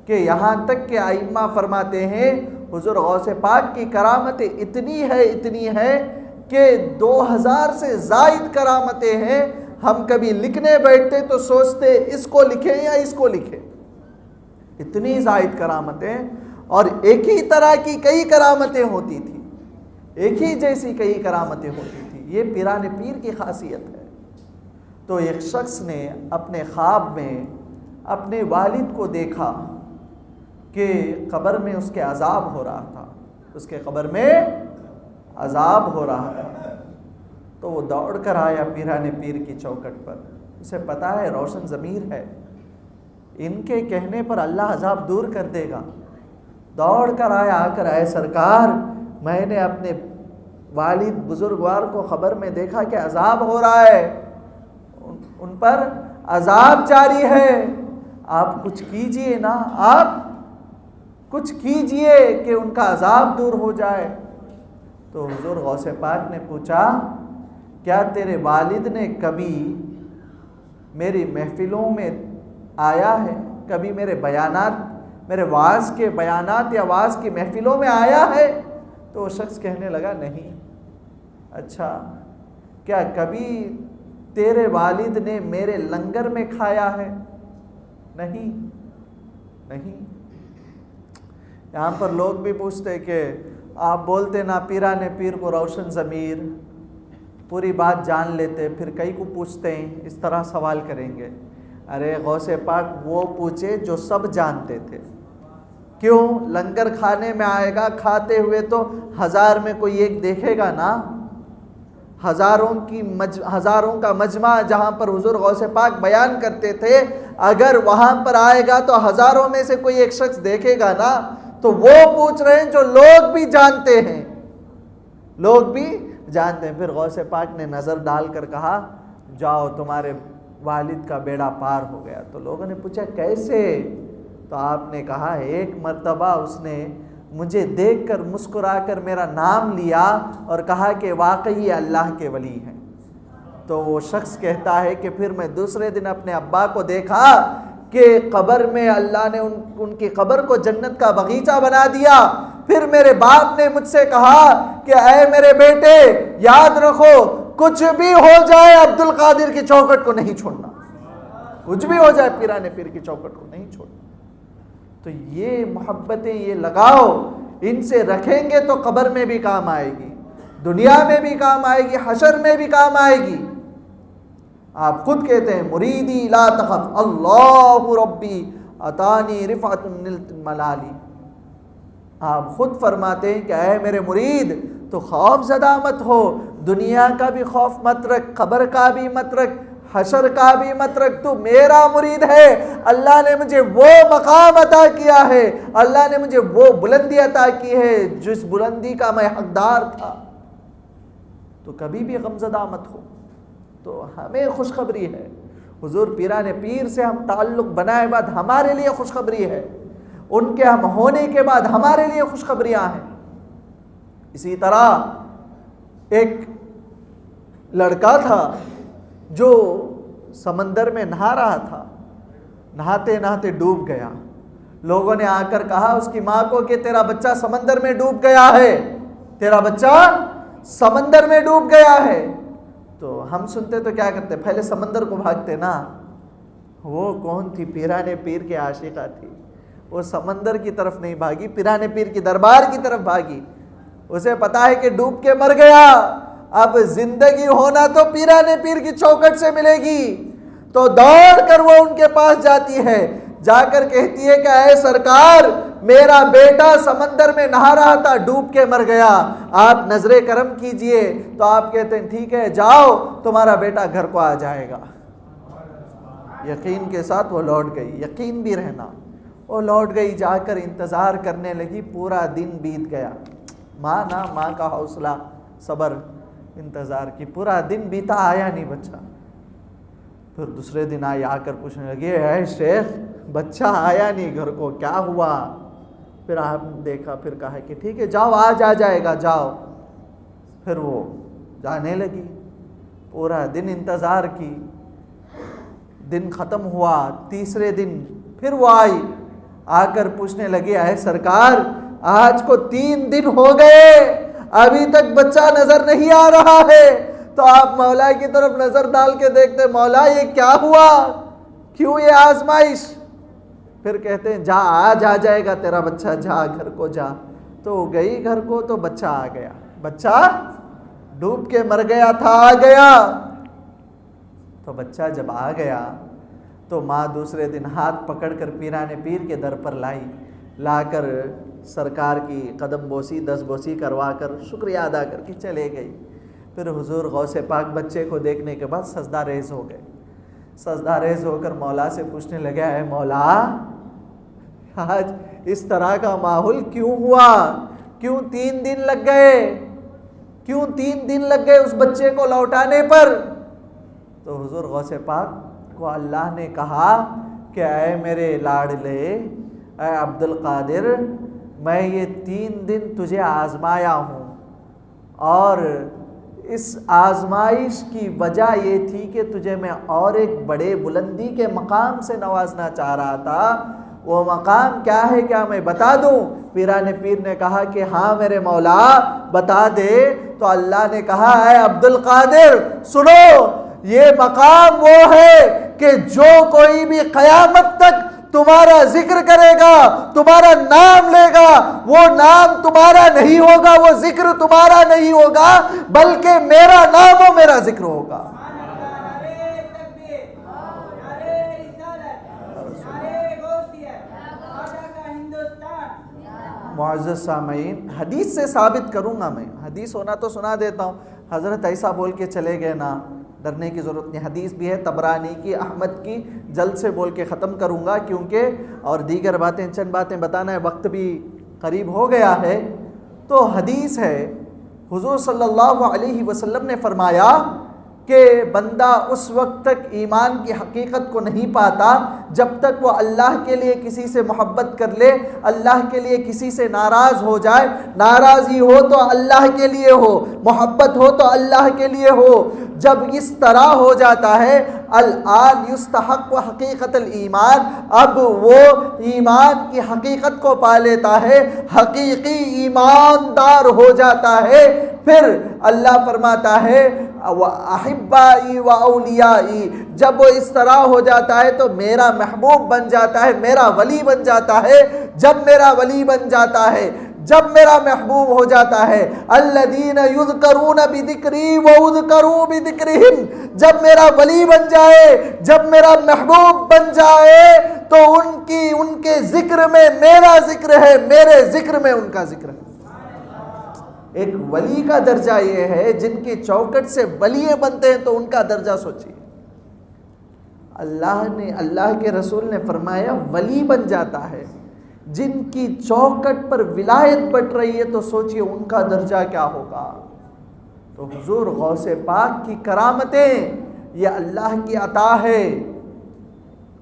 S1: کہ یہاں تک کہ ائمہ فرماتے ہیں حضور غوث پاک کی کرامتیں اتنی ہے کہ 2000 سے زائد کرامتیں ہیں۔ ہم کبھی لکھنے بیٹھتے تو سوچتے اس کو لکھیں یا اس کو لکھیں، اتنی زائد کرامتیں، اور ایک ہی طرح کی کئی کرامتیں ہوتی تھیں، ایک ہی جیسی کئی کرامتیں ہوتی تھیں۔ یہ پیران پیر کی خاصیت ہے۔ تو ایک شخص نے اپنے خواب میں اپنے والد کو دیکھا کہ قبر میں اس کے عذاب ہو رہا تھا، اس کے قبر میں عذاب ہو رہا تھا۔ تو وہ دوڑ کر آیا پیران پیر کی چوکٹ پر، اسے پتا ہے روشن ضمیر ہے، ان کے کہنے پر اللہ عذاب دور کر دے گا۔ دوڑ کر آیا، آ کر اے سرکار، میں نے اپنے والد بزرگوار کو خبر میں دیکھا کہ عذاب ہو رہا ہے، ان پر عذاب جاری ہے، آپ کچھ کیجئے نا، آپ کچھ کیجئے کہ ان کا عذاب دور ہو جائے۔ تو حضور غوث پاک نے پوچھا کیا تیرے والد نے کبھی میری محفلوں میں آیا ہے، کبھی میرے بیانات، میرے واعظ کے بیانات یا واعظ کی محفلوں میں آیا ہے؟ تو وہ شخص کہنے لگا نہیں۔ اچھا کیا کبھی تیرے والد نے میرے لنگر میں کھایا ہے؟ نہیں۔ یہاں پر لوگ بھی پوچھتے کہ آپ بولتے نا پیران پیر کو روشن ضمیر، پوری بات جان لیتے، پھر کئی کو پوچھتے ہیں، اس طرح سوال کریں گے۔ ارے غوث پاک وہ پوچھے جو سب جانتے تھے۔ کیوں؟ لنگر کھانے میں آئے گا، کھاتے ہوئے تو 1000 میں کوئی ایک دیکھے گا نا، ہزاروں کا مجمع جہاں پر حضور غوث پاک بیان کرتے تھے، اگر وہاں پر آئے گا تو 1000 میں سے کوئی ایک شخص دیکھے گا نا۔ تو وہ پوچھ رہے ہیں جو لوگ بھی جانتے ہیں، پھر غوث پاک نے نظر ڈال کر کہا جاؤ تمہارے والد کا بیڑا پار ہو گیا۔ تو لوگوں نے پوچھا کیسے؟ تو آپ نے کہا ایک مرتبہ اس نے مجھے دیکھ کر مسکرا کر میرا نام لیا اور کہا کہ واقعی اللہ کے ولی ہیں۔ تو وہ شخص کہتا ہے کہ پھر میں دوسرے دن اپنے ابا کو دیکھا کہ قبر میں اللہ نے ان کی قبر کو جنت کا باغیچہ بنا دیا۔ پھر میرے باپ نے مجھ سے کہا کہ اے میرے بیٹے یاد رکھو کچھ بھی ہو جائے عبد القادر کی چوکھٹ کو نہیں چھوڑنا، کچھ بھی ہو جائے پیران پیر کی چوکھٹ کو نہیں چھوڑنا۔ تو یہ محبتیں یہ لگاؤ، ان سے رکھیں گے تو قبر میں بھی کام آئے گی، دنیا میں بھی کام آئے گی، حشر میں بھی کام آئے گی۔ آپ خود کہتے ہیں مریدی لا تخف اللہ ربی اتانی رفعت نلت ملالی۔ آپ خود فرماتے ہیں کہ اے میرے مرید تو خوف زدہ مت ہو، دنیا کا بھی خوف مت رکھ، قبر کا بھی مت رکھ، حشر کا بھی مت رکھ، تو میرا مرید ہے، اللہ نے مجھے وہ مقام عطا کیا ہے، اللہ نے مجھے وہ بلندی عطا کی ہے جس بلندی کا میں حقدار تھا۔ تو کبھی بھی غمزدہ مت ہو۔ تو ہمیں خوشخبری ہے، حضور پیران پیر سے ہم تعلق بنائے بعد ہمارے لیے خوشخبری ہے، ان کے ہم ہونے کے بعد ہمارے لیے خوشخبریاں ہیں۔ اسی طرح ایک لڑکا تھا جو سمندر میں نہا رہا تھا، نہاتے نہاتے ڈوب گیا۔ لوگوں نے آ کر کہا اس کی ماں کو کہ تیرا بچہ سمندر میں ڈوب گیا ہے، تیرا بچہ سمندر میں ڈوب گیا ہے۔ تو ہم سنتے تو کیا کرتے؟ پہلے سمندر کو بھاگتے نا۔ وہ کون تھی؟ پیران پیر کی عاشقہ تھی۔ وہ سمندر کی طرف نہیں بھاگی، پیران پیر کی دربار کی طرف بھاگی۔ اسے پتا ہے کہ ڈوب کے مر گیا، اب زندگی ہونا تو پیران پیر کی چوکھٹ سے ملے گی۔ تو دوڑ کر وہ ان کے پاس جاتی ہے، جا کر کہتی ہے کہ اے سرکار میرا بیٹا سمندر میں نہا رہا تھا، ڈوب کے مر گیا، آپ نظر کرم کیجئے۔ تو آپ کہتے ہیں ٹھیک ہے جاؤ، تمہارا بیٹا گھر کو آ جائے گا۔ یقین کے ساتھ وہ لوٹ گئی، یقین بھی رہنا، وہ لوٹ گئی، جا کر انتظار کرنے لگی، پورا دن بیت گیا۔ ماں کا حوصلہ صبر انتظار کی، پورا دن بیتا، آیا نہیں بچہ۔ پھر دوسرے دن آئی، آ کر پوچھنے لگے اے شیخ بچہ آیا نہیں گھر کو، کیا ہوا؟ پھر آپ نے دیکھا، پھر کہا کہ ٹھیک ہے جاؤ آج آ جائے گا، جاؤ۔ پھر وہ جانے لگی، پورا دن انتظار کی، دن ختم ہوا، تیسرے دن پھر وہ آئی، آ کر پوچھنے لگی اے سرکار آج کو 3 دن ہو گئے، ابھی تک بچہ نظر نہیں آ رہا ہے۔ تو آپ مولا کی طرف نظر ڈال کے دیکھتے، مولا یہ کیا ہوا، کیوں یہ آزمائش؟ پھر کہتے ہیں جا آج آ جائے گا تیرا بچہ، جا گھر کو جا۔ تو گئی گھر کو تو بچہ آ گیا، بچہ ڈوب کے مر گیا تھا، آ گیا۔ تو بچہ جب آ گیا تو ماں دوسرے دن ہاتھ پکڑ کر پیران پیر کے در پر لائی، لا کر سرکار کی قدم بوسی 10 بوسی کروا کر شکریہ ادا کر کے چلے گئی۔ پھر حضور غوث پاک بچے کو دیکھنے کے بعد سجدہ ریز ہو گئے، سجدہ ریز ہو کر مولا سے پوچھنے لگا اے مولا آج اس طرح کا ماحول کیوں ہوا، کیوں 3 دن لگ گئے، کیوں 3 دن لگ گئے اس بچے کو لوٹانے پر؟ تو حضور غوث پاک کو اللہ نے کہا کہ اے میرے لاڈلے، اے عبد القادر، میں یہ 3 دن تجھے آزمایا ہوں، اور اس آزمائش کی وجہ یہ تھی کہ تجھے میں اور ایک بڑے بلندی کے مقام سے نوازنا چاہ رہا تھا. وہ مقام کیا ہے، کیا میں بتا دوں؟ پیران پیر نے کہا کہ ہاں میرے مولا بتا دے. تو اللہ نے کہا اے عبد القادر سنو، یہ مقام وہ ہے کہ جو کوئی بھی قیامت تک تمہارا ذکر کرے گا، تمہارا نام لے گا، وہ نام تمہارا نہیں ہوگا، وہ ذکر تمہارا نہیں ہوگا، بلکہ میرا نام و میرا ذکر ہوگا. معزز سامعین، حدیث سے ثابت کروں گا، میں حدیث ہونا تو سنا دیتا ہوں. حضرت ایسا بول کے چلے گئے نا، ڈرنے کی ضرورت نہیں. حدیث بھی ہے طبرانی کی، احمد کی، جلد سے بول کے ختم کروں گا کیونکہ اور دیگر باتیں چند باتیں بتانا ہے، وقت بھی قریب ہو گیا ہے. تو حدیث ہے، حضور صلی اللہ علیہ وسلم نے فرمایا کہ بندہ اس وقت تک ایمان کی حقیقت کو نہیں پاتا جب تک وہ اللہ کے لیے کسی سے محبت کر لے، اللہ کے لیے کسی سے ناراض ہو جائے. ناراضی ہو تو اللہ کے لیے ہو، محبت ہو تو اللہ کے لیے ہو. جب اس طرح ہو جاتا ہے، الآن یستحق حقیقت الایمان، اب وہ ایمان کی حقیقت کو پا لیتا ہے، حقیقی ایماندار ہو جاتا ہے. پھر اللہ فرماتا ہے وَأَحِبَّائِي وَأَوْلِيَائِي، جب وہ اس طرح ہو جاتا ہے تو میرا محبوب بن جاتا ہے، میرا ولی بن جاتا ہے. جب میرا ولی بن جاتا ہے، جب میرا محبوب ہو جاتا ہے، الذین یذکرون بذکری واذکروا بذکرہم، جب میرا ولی بن جائے، جب میرا محبوب بن جائے تو ان کے ذکر میں میرا ذکر ہے، میرے ذکر میں ان کا ذکر ہے. ایک ولی کا درجہ یہ ہے، جن کی چوکٹ سے ولی بنتے ہیں تو ان کا درجہ سوچیے. اللہ کے رسول نے فرمایا ولی بن جاتا ہے جن کی چوکٹ پر ولایت بٹ رہی ہے، تو سوچئے ان کا درجہ کیا ہوگا. تو حضور غوث پاک کی کرامتیں یہ اللہ کی عطا ہے،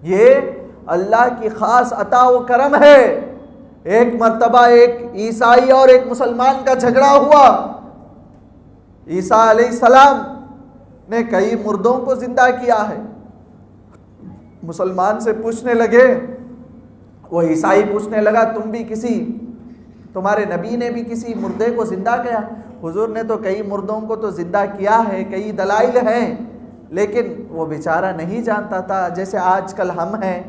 S1: یہ اللہ کی خاص عطا و کرم ہے. ایک مرتبہ ایک عیسائی اور ایک مسلمان کا جھگڑا ہوا. عیسیٰ علیہ السلام نے کئی مردوں کو زندہ کیا ہے. مسلمان سے پوچھنے لگے، وہ عیسائی پوچھنے لگا تمہارے نبی نے بھی کسی مردے کو زندہ کیا؟ حضور نے تو کئی مردوں کو تو زندہ کیا ہے، کئی دلائل ہیں، لیکن وہ بیچارہ نہیں جانتا تھا. جیسے آج کل ہم ہیں،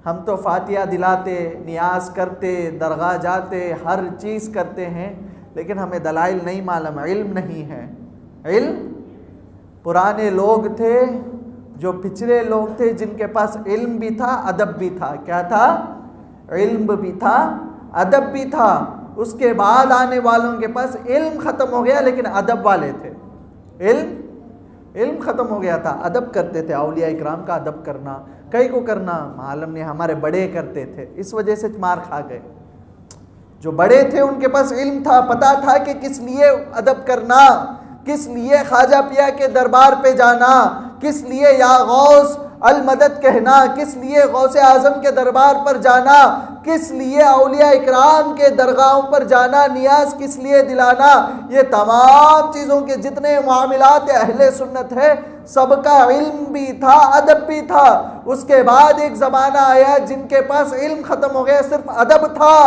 S1: ہم تو فاتحہ دلاتے، نیاز کرتے، درگاہ جاتے، ہر چیز کرتے ہیں، لیکن ہمیں دلائل نہیں معلوم، علم نہیں ہے. علم پرانے لوگ تھے، جو پچھلے لوگ تھے، جن کے پاس علم بھی تھا، ادب بھی تھا. کیا تھا؟ علم بھی تھا، ادب بھی تھا. اس کے بعد آنے والوں کے پاس علم ختم ہو گیا لیکن ادب والے تھے. علم ختم ہو گیا تھا، ادب کرتے تھے. اولیاء اکرام کا ادب کرنا، کئی کو کرنا معلوم نہیں، ہمارے بڑے کرتے تھے، اس وجہ سے مار کھا گئے. جو بڑے تھے ان کے پاس علم تھا، پتا تھا کہ کس لیے ادب کرنا، کس لیے خواجہ پیا کے دربار پہ جانا، کس لیے یا غوث المدد کہنا، کس لیے غوث اعظم کے دربار پر جانا، کس لیے اولیاء اکرام کے درگاہوں پر جانا، نیاز کس لیے دلانا. یہ تمام چیزوں کے جتنے معاملات اہل سنت ہے، سب کا علم بھی تھا، ادب بھی تھا. اس کے بعد ایک زمانہ آیا جن کے پاس علم ختم ہو گیا، صرف ادب تھا.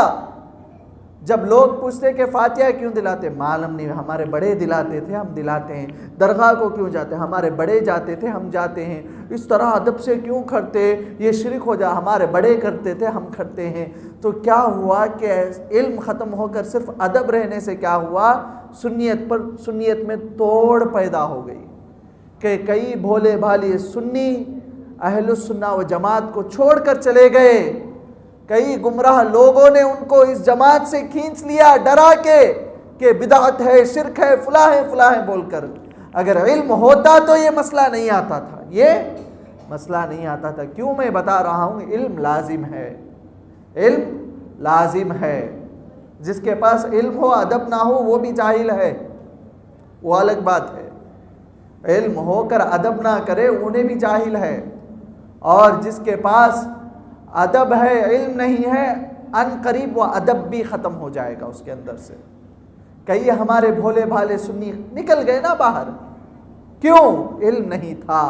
S1: جب لوگ پوچھتے کہ فاتحہ کیوں دلاتے، معلوم نہیں، ہمارے بڑے دلاتے تھے، ہم دلاتے ہیں. درگاہ کو کیوں جاتے، ہمارے بڑے جاتے تھے، ہم جاتے ہیں. اس طرح ادب سے کیوں کرتے، یہ شرک ہو جا، ہمارے بڑے کرتے تھے، ہم کرتے ہیں. تو کیا ہوا کہ علم ختم ہو کر صرف ادب رہنے سے کیا ہوا، سنیت میں توڑ پیدا ہو گئی کہ کئی بھولے بھالے سنی اہل السنہ و جماعت کو چھوڑ کر چلے گئے. کئی گمراہ لوگوں نے ان کو اس جماعت سے کھینچ لیا ڈرا کے کہ بدعت ہے، شرک ہے، فلاں ہے بول کر. اگر علم ہوتا تو یہ مسئلہ نہیں آتا تھا، یہ مسئلہ نہیں آتا تھا. کیوں میں بتا رہا ہوں؟ علم لازم ہے، علم لازم ہے. جس کے پاس علم ہو ادب نہ ہو وہ بھی جاہل ہے، وہ الگ بات ہے. علم ہو کر ادب نہ کرے انہیں بھی جاہل ہے. اور جس کے پاس ادب ہے، علم نہیں ہے، ان قریب وہ ادب بھی ختم ہو جائے گا اس کے اندر سے. کئی ہمارے بھولے بھالے سنی نکل گئے نا باہر، کیوں؟ علم نہیں تھا۔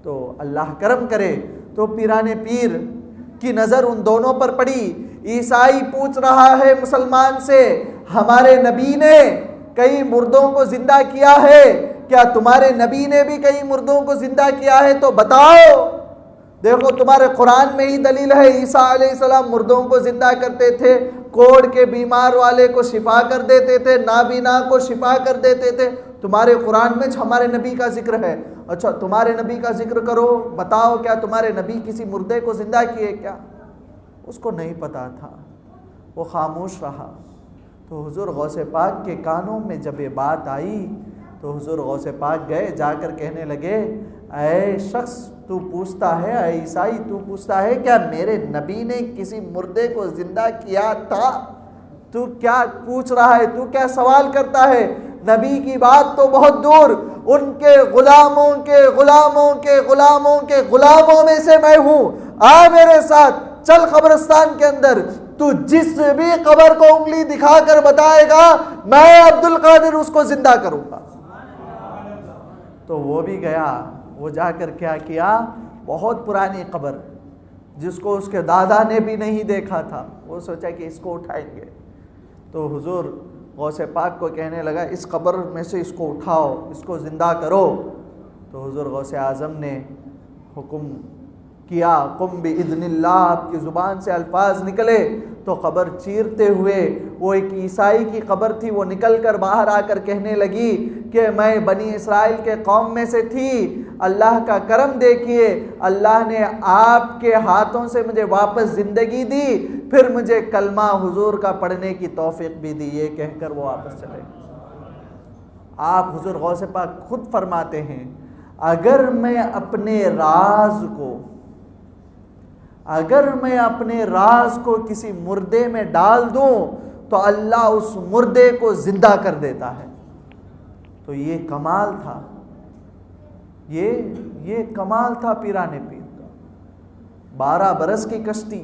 S1: تو اللہ کرم کرے تو پیران پیر کی نظر ان دونوں پر پڑی۔ عیسائی پوچھ رہا ہے مسلمان سے، ہمارے نبی نے کئی مردوں کو زندہ کیا ہے، کیا تمہارے نبی نے بھی کئی مردوں کو زندہ کیا ہے؟ تو بتاؤ۔ دیکھو تمہارے قرآن میں ہی دلیل ہے، عیسیٰ علیہ السلام مردوں کو زندہ کرتے تھے، کوڑ کے بیمار والے کو شفا کر دیتے تھے، نابینا کو شفا کر دیتے تھے۔ تمہارے قرآن میں ہمارے نبی کا ذکر ہے، اچھا تمہارے نبی کا ذکر کرو، بتاؤ کیا تمہارے نبی کسی مردے کو زندہ کیے کیا؟ اس کو نہیں پتا تھا، وہ خاموش رہا۔ تو حضور غوث پاک کے کانوں میں جب یہ بات آئی تو حضور غوث پاک گئے، جا کر کہنے لگے، اے شخص تو پوچھتا ہے، اے عیسائی تو پوچھتا ہے کیا میرے نبی نے کسی مردے کو زندہ کیا تھا؟ تو کیا پوچھ رہا ہے؟ تو کیا سوال کرتا ہے؟ نبی کی بات تو بہت دور، ان کے غلاموں کے غلاموں کے غلاموں کے غلاموں میں سے میں ہوں۔ آ میرے ساتھ، چل قبرستان کے اندر، تو جس بھی قبر کو انگلی دکھا کر بتائے گا میں عبد القادر اس کو زندہ کروں گا۔ تو وہ بھی گیا، وہ جا کر کیا کیا؟ بہت پرانی قبر جس کو اس کے دادا نے بھی نہیں دیکھا تھا، وہ سوچا کہ اس کو اٹھائیں گے۔ تو حضور غوث پاک کو کہنے لگا، اس قبر میں سے اس کو اٹھاؤ، اس کو زندہ کرو۔ تو حضور غوث اعظم نے حکم کیا، قم باذن اللہ، آپ کی زبان سے الفاظ نکلے تو قبر چیرتے ہوئے، وہ ایک عیسائی کی قبر تھی، وہ نکل کر باہر آ کر کہنے لگی کہ میں بنی اسرائیل کے قوم میں سے تھی، اللہ کا کرم دیکھیے، اللہ نے آپ کے ہاتھوں سے مجھے واپس زندگی دی، پھر مجھے کلمہ حضور کا پڑھنے کی توفیق بھی دی، یہ کہہ کر وہ واپس چلے۔ آپ حضور غوث پاک خود فرماتے ہیں، اگر میں اپنے راز کو کسی مردے میں ڈال دوں تو اللہ اس مردے کو زندہ کر دیتا ہے۔ تو یہ کمال تھا، یہ کمال تھا پیران پیر کا۔ 12 برس کی کشتی،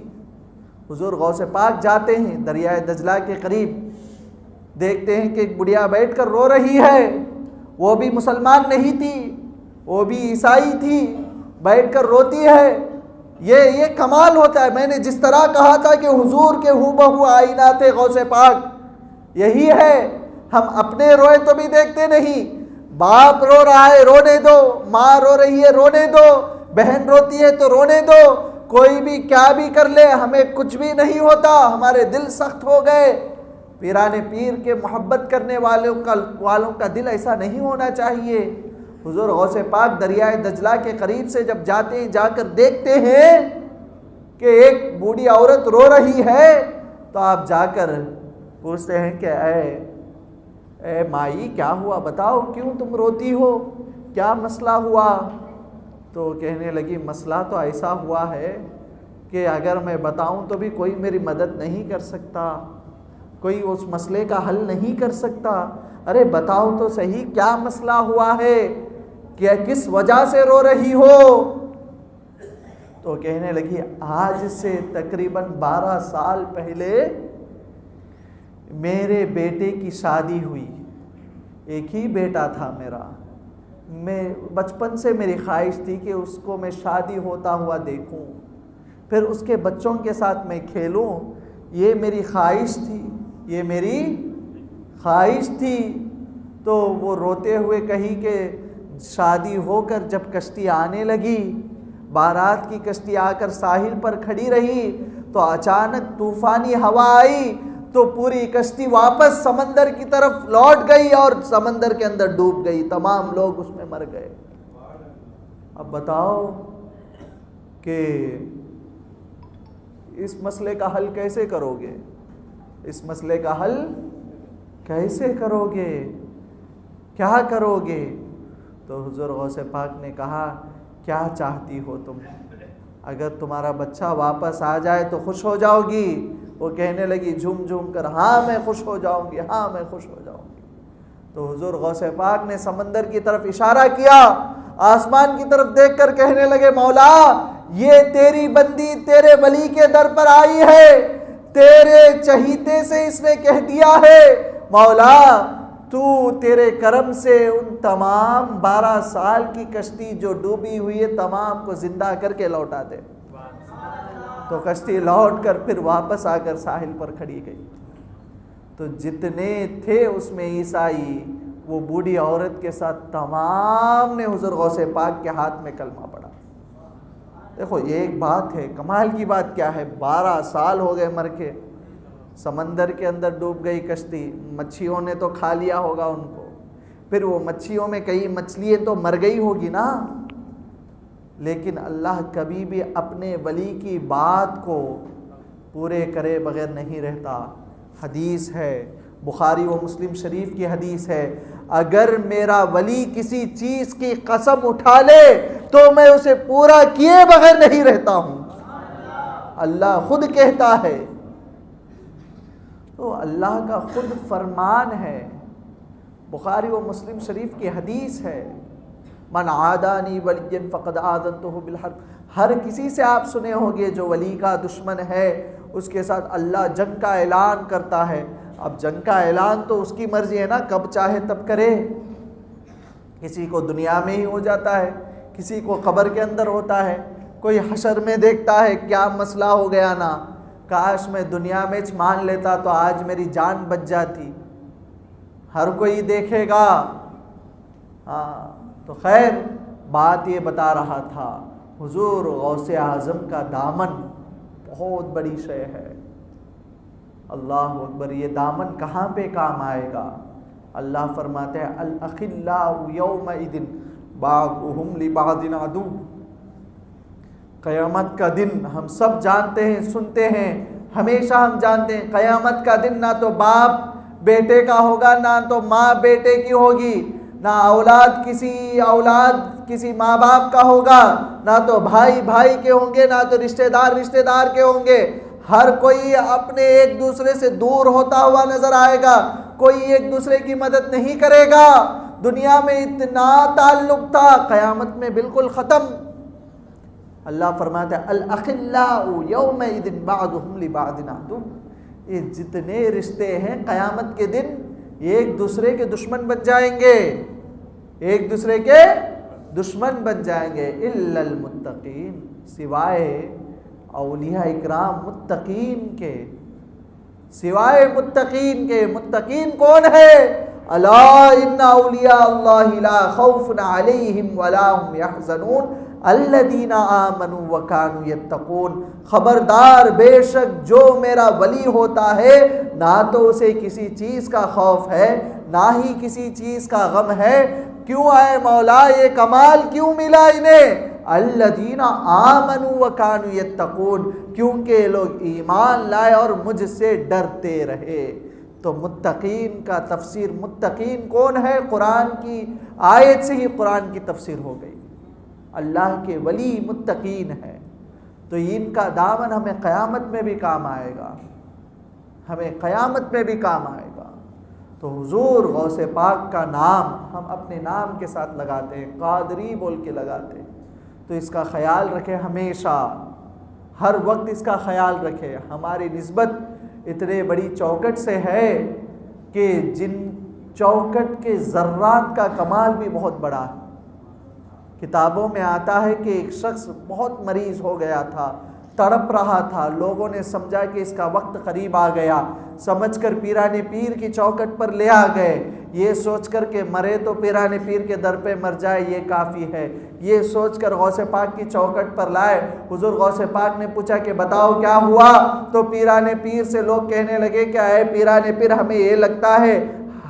S1: حضور غوث پاک جاتے ہیں دریائے دجلہ کے قریب، دیکھتے ہیں کہ ایک بڑھیا بیٹھ کر رو رہی ہے، وہ بھی مسلمان نہیں تھی، وہ بھی عیسائی تھی، بیٹھ کر روتی ہے۔ یہ کمال ہوتا ہے۔ میں نے جس طرح کہا تھا کہ حضور کے ہو بہو آئینہ تھے غوث پاک، یہی ہے۔ ہم اپنے روئے تو بھی دیکھتے نہیں، باپ رو رہا ہے رونے دو، ماں رو رہی ہے رونے دو، بہن روتی ہے تو رونے دو، کوئی بھی کیا بھی کر لے ہمیں کچھ بھی نہیں ہوتا، ہمارے دل سخت ہو گئے۔ پیران پیر کے محبت کرنے والوں کا دل ایسا نہیں ہونا چاہیے۔ حضور غوث پاک دریائے دجلہ کے قریب سے جب جاتے ہیں، جا کر دیکھتے ہیں کہ ایک بوڑھی عورت رو رہی ہے، تو آپ جا کر پوچھتے ہیں کہ اے مائی کیا ہوا، بتاؤ کیوں تم روتی ہو، کیا مسئلہ ہوا؟ تو کہنے لگی، مسئلہ تو ایسا ہوا ہے کہ اگر میں بتاؤں تو بھی کوئی میری مدد نہیں کر سکتا، کوئی اس مسئلے کا حل نہیں کر سکتا۔ ارے بتاؤ تو صحیح کیا مسئلہ ہوا ہے، کہ کس وجہ سے رو رہی ہو؟ تو کہنے لگی، آج سے تقریباً 12 سال پہلے میرے بیٹے کی شادی ہوئی، ایک ہی بیٹا تھا میرا، میں بچپن سے میری خواہش تھی کہ اس کو میں شادی ہوتا ہوا دیکھوں، پھر اس کے بچوں کے ساتھ میں کھیلوں، یہ میری خواہش تھی، یہ میری خواہش تھی۔ تو وہ روتے ہوئے کہی کہ شادی ہو کر جب کشتی آنے لگی، بارات کی کشتی آ کر ساحل پر کھڑی رہی، تو اچانک طوفانی ہوا آئی تو پوری کشتی واپس سمندر کی طرف لوٹ گئی اور سمندر کے اندر ڈوب گئی، تمام لوگ اس میں مر گئے۔ اب بتاؤ کہ اس مسئلے کا حل کیسے کرو گے؟ اس مسئلے کا حل کیسے کرو گے؟ کیا کرو گے؟ تو حضور غوث پاک نے کہا، کیا چاہتی ہو تم؟ اگر تمہارا بچہ واپس آ جائے تو خوش ہو جاؤ گی؟ وہ کہنے لگی جھوم جھوم کر، ہاں میں خوش ہو جاؤں گی، ہاں میں خوش ہو جاؤں گی۔ تو حضور غوث پاک نے سمندر کی طرف اشارہ کیا، آسمان کی طرف دیکھ کر کہنے لگے، مولا یہ تیری بندی تیرے ولی کے در پر آئی ہے، تیرے چہیتے سے اس نے کہہ دیا ہے مولا تو تیرے کرم سے ان تمام 12 سال کی کشتی جو ڈوبی ہوئی ہے تمام کو زندہ کر کے لوٹا دے۔ تو کشتی لوٹ کر پھر واپس آ کر ساحل پر کھڑی گئی۔ تو جتنے تھے اس میں عیسائی، وہ بوڑھی عورت کے ساتھ تمام نے حضور غوث پاک کے ہاتھ میں کلمہ پڑھا۔ دیکھو یہ ایک بات ہے، کمال کی بات کیا ہے، 12 سال ہو گئے مر کے، سمندر کے اندر ڈوب گئی کشتی، مچھیوں نے تو کھا لیا ہوگا ان کو، پھر وہ مچھیوں میں کئی مچھلیاں تو مر گئی ہوگی نا، لیکن اللہ کبھی بھی اپنے ولی کی بات کو پورے کرے بغیر نہیں رہتا۔ حدیث ہے، بخاری و مسلم شریف کی حدیث ہے، اگر میرا ولی کسی چیز کی قسم اٹھا لے تو میں اسے پورا کیے بغیر نہیں رہتا ہوں۔ اللہ خود کہتا ہے، تو اللہ کا خود فرمان ہے، بخاری و مسلم شریف کی حدیث ہے، من عادانی ولی فقد آذنتہ بالحرب۔ ہر کسی سے آپ سنے ہوگے جو ولی کا دشمن ہے اس کے ساتھ اللہ جنگ کا اعلان کرتا ہے۔ اب جنگ کا اعلان تو اس کی مرضی ہے نا، کب چاہے تب کرے، کسی کو دنیا میں ہی ہو جاتا ہے، کسی کو قبر کے اندر ہوتا ہے، کوئی حشر میں دیکھتا ہے کیا مسئلہ ہو گیا نا، کاش میں دنیا میں مان لیتا تو آج میری جان بچ جاتی، ہر کوئی دیکھے گا۔ تو خیر بات یہ بتا رہا تھا، حضور غوث اعظم کا دامن بہت بڑی شے ہے۔ اللہ اکبر، یہ دامن کہاں پہ کام آئے گا؟ اللہ فرماتے ہیں الاخلاء یومئذ بعضهم لبعض عدو۔ قیامت کا دن ہم سب جانتے ہیں، سنتے ہیں، ہمیشہ ہم جانتے ہیں قیامت کا دن نہ تو باپ بیٹے کا ہوگا، نہ تو ماں بیٹے کی ہوگی، نہ اولاد کسی ماں باپ کا ہوگا، نہ تو بھائی بھائی کے ہوں گے، نہ تو رشتہ دار کے ہوں گے۔ ہر کوئی اپنے ایک دوسرے سے دور ہوتا ہوا نظر آئے گا، کوئی ایک دوسرے کی مدد نہیں کرے گا۔ دنیا میں اتنا تعلق تھا، قیامت میں بالکل ختم۔ اللہ فرماتا ہے الاخلاء یومئذ بعضهم لبعض عدو۔ یہ جتنے رشتے ہیں قیامت کے دن ایک دوسرے کے دشمن بن جائیں گے، ایک دوسرے کے دشمن بن جائیں گے، الا المتقین، سوائے اولیاء اکرام متقین کے، سوائے متقین کے۔ متقین کون ہے؟ الا ان اولیاء اللہ لا خوف علیہم ولا هم يحزنون الذین آمنوا وکانوا یتقون۔ خبردار، بے شک جو میرا ولی ہوتا ہے نہ تو اسے کسی چیز کا خوف ہے نہ ہی کسی چیز کا غم ہے۔ کیوں آئے مولا، یہ کمال کیوں ملا انہیں؟ الذین آمنوا وکانوا یتقون، کیونکہ لوگ ایمان لائے اور مجھ سے ڈرتے رہے۔ تو متقین کا تفسیر، متقین کون ہے؟ قرآن کی آیت سے ہی قرآن کی تفسیر ہو گئی، اللہ کے ولی متقین ہے۔ تو ان کا دامن ہمیں قیامت میں بھی کام آئے گا، ہمیں قیامت میں بھی کام آئے گا۔ تو حضور غوث پاک کا نام ہم اپنے نام کے ساتھ لگاتے ہیں، قادری بول کے لگاتے ہیں، تو اس کا خیال رکھیں، ہمیشہ ہر وقت اس کا خیال رکھیں۔ ہماری نسبت اتنے بڑی چوکٹ سے ہے کہ جن چوکٹ کے ذرات کا کمال بھی بہت بڑا ہے۔ کتابوں میں آتا ہے کہ ایک شخص بہت مریض ہو گیا تھا، تڑپ رہا تھا، لوگوں نے سمجھا کہ اس کا وقت قریب آ گیا، سمجھ کر پیران پیر کی چوکٹ پر لے آ گئے، یہ سوچ کر کہ مرے تو پیران پیر کے در پہ مر جائے یہ کافی ہے، یہ سوچ کر غوث پاک کی چوکٹ پر لائے۔ حضور غوث پاک نے پوچھا کہ بتاؤ کیا ہوا؟ تو پیران پیر سے لوگ کہنے لگے کہ اے پیران پیر، ہمیں یہ لگتا ہے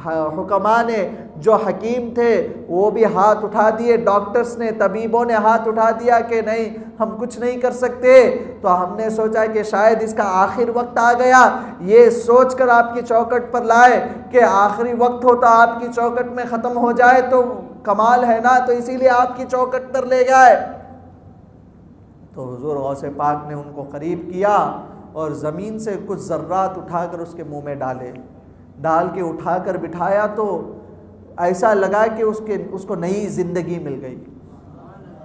S1: حکماء نے، جو حکیم تھے وہ بھی ہاتھ اٹھا دیے، ڈاکٹرز نے، طبیبوں نے ہاتھ اٹھا دیا کہ نہیں ہم کچھ نہیں کر سکتے، تو ہم نے سوچا کہ شاید اس کا آخر وقت آ گیا، یہ سوچ کر آپ کی چوکٹ پر لائے کہ آخری وقت ہو تو آپ کی چوکٹ میں ختم ہو جائے تو کمال ہے نا، تو اسی لیے آپ کی چوکٹ پر لے گئے۔ تو حضور غوث پاک نے ان کو قریب کیا اور زمین سے کچھ ذرات اٹھا کر اس کے منہ میں ڈالے، ڈال کے اٹھا کر بٹھایا تو ایسا لگا کہ اس کو نئی زندگی مل گئی،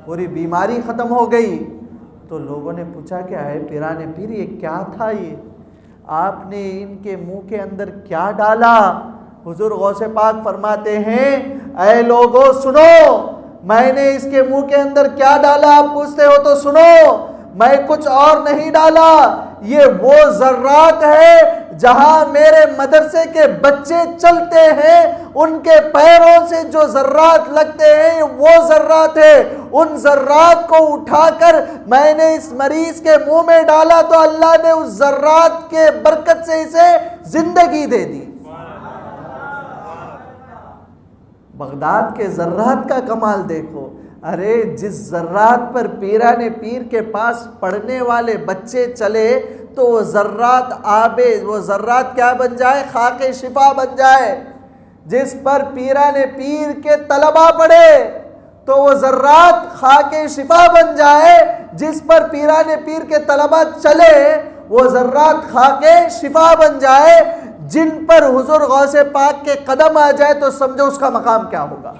S1: پوری بیماری ختم ہو گئی۔ تو لوگوں نے پوچھا کہ اے پیران پیر، یہ کیا تھا؟ یہ آپ نے ان کے منہ کے اندر کیا ڈالا؟ حضور غوث پاک فرماتے ہیں اے لوگو سنو، میں نے اس کے منہ کے اندر کیا ڈالا آپ پوچھتے ہو تو سنو، میں کچھ اور نہیں ڈالا، یہ وہ ذرات ہے جہاں میرے مدرسے کے بچے چلتے ہیں ان کے پیروں سے جو ذرات لگتے ہیں وہ ذرات ہے، ان ذرات کو اٹھا کر میں نے اس مریض کے منہ میں ڈالا تو اللہ نے اس ذرات کے برکت سے اسے زندگی دے دی۔ بغداد کے ذرات کا کمال دیکھو، ارے جس ذرات پر پیران پیر کے پاس پڑھنے والے بچے چلے تو وہ ذرات وہ ذرات کیا بن جائے؟ خاک شفا بن جائے۔ جس پر پیران پیر کے طلبہ پڑھے تو وہ ذرات خاک شفا بن جائے، جس پر پیران پیر کے طلبہ چلے وہ ذرات خاک شفا بن جائے۔ جن پر حضور غوث پاک کے قدم آ جائے تو سمجھو اس کا مقام کیا ہوگا۔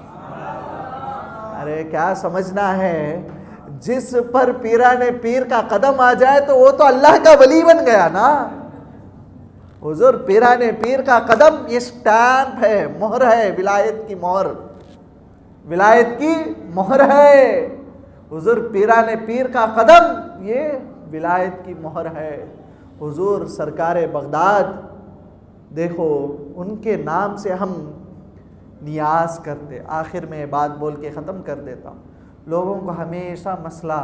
S1: ارے کیا سمجھنا ہے، جس پر پیران پیر کا قدم آ جائے تو وہ تو اللہ کا ولی بن گیا نا۔ حضور پیران پیر کا قدم یہ سٹیمپ ہے، مہر ہے، ولایت کی مہر، ولایت کی مہر ہے۔ حضور پیران پیر کا قدم یہ ولایت کی مہر ہے۔ حضور سرکار بغداد دیکھو، ان کے نام سے ہم نیاز کرتے۔ آخر میں بات بول کے ختم کر دیتا ہوں، لوگوں کو ہمیشہ مسئلہ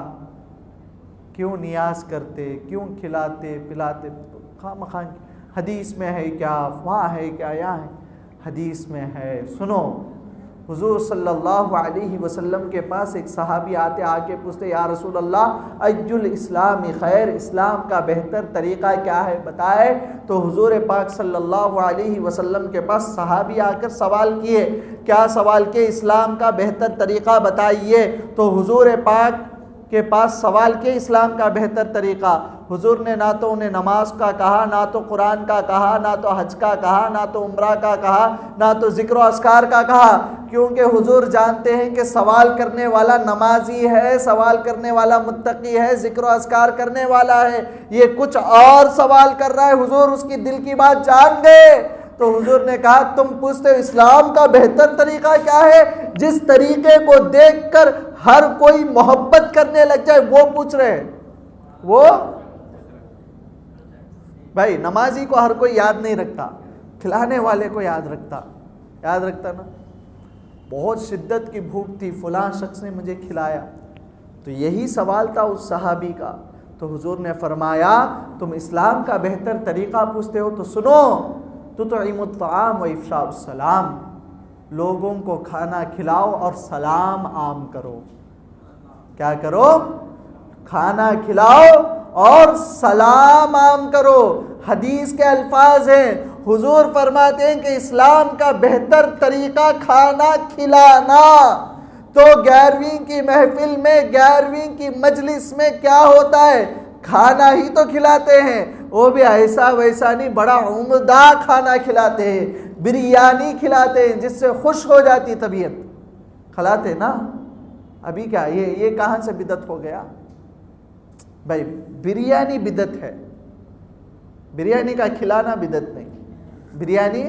S1: کیوں نیاز کرتے، کیوں کھلاتے پلاتے، خواہ حدیث میں ہے کیا، وہاں ہے کیا، یہاں ہے، حدیث میں ہے۔ سنو، حضور صلی اللہ علیہ وسلم کے پاس ایک صحابی آتے، آ کے پوچھتے یا رسول اللہ ای الاسلام خیر، اسلام کا بہتر طریقہ کیا ہے بتائے۔ تو حضور پاک صلی اللہ علیہ وسلم کے پاس صحابی آ کر سوال کیے، کیا سوال کیے؟ اسلام کا بہتر طریقہ بتائیے۔ تو حضور پاک کے پاس سوال کیے اسلام کا بہتر طریقہ۔ حضور نے نہ تو انہیں نماز کا کہا، نہ تو قرآن کا کہا، نہ تو حج کا کہا، نہ تو عمرہ کا کہا، نہ تو ذکر و اذکار کا کہا، کیونکہ حضور جانتے ہیں کہ سوال کرنے والا نمازی ہے، سوال کرنے والا متقی ہے، ذکر و اذکار کرنے والا ہے، یہ کچھ اور سوال کر رہا ہے۔ حضور اس کی دل کی بات جان گئے۔ تو حضور نے کہا تم پوچھتے ہو اسلام کا بہتر طریقہ کیا ہے؟ جس طریقے کو دیکھ کر ہر کوئی محبت کرنے لگ جائے وہ پوچھ رہے ہیں۔ وہ بھائی نمازی کو ہر کوئی یاد نہیں رکھتا، کھلانے والے کو یاد رکھتا نا۔ بہت شدت کی بھوک تھی، فلاں شخص نے مجھے کھلایا، تو یہی سوال تھا اس صحابی کا۔ تو حضور نے فرمایا تم اسلام کا بہتر طریقہ پوچھتے ہو تو سنو، تطعم الطعام و افشاء السلام، لوگوں کو کھانا کھلاؤ اور سلام عام کرو۔ کیا کرو؟ کھانا کھلاؤ اور سلام عام کرو۔ حدیث کے الفاظ ہیں، حضور فرماتے ہیں کہ اسلام کا بہتر طریقہ کھانا کھلانا۔ تو 11ویں کی محفل میں، 11ویں کی مجلس میں کیا ہوتا ہے؟ کھانا ہی تو کھلاتے ہیں، وہ بھی ایسا ویسا نہیں، بڑا عمدہ کھانا کھلاتے ہیں، بریانی کھلاتے ہیں جس سے خوش ہو جاتی طبیعت، کھلاتے نا۔ ابھی کیا یہ کہاں سے بدعت ہو گیا؟ بھائی بریانی بدعت ہے، بریانی کا کھلانا بدعت نہیں۔ بریانی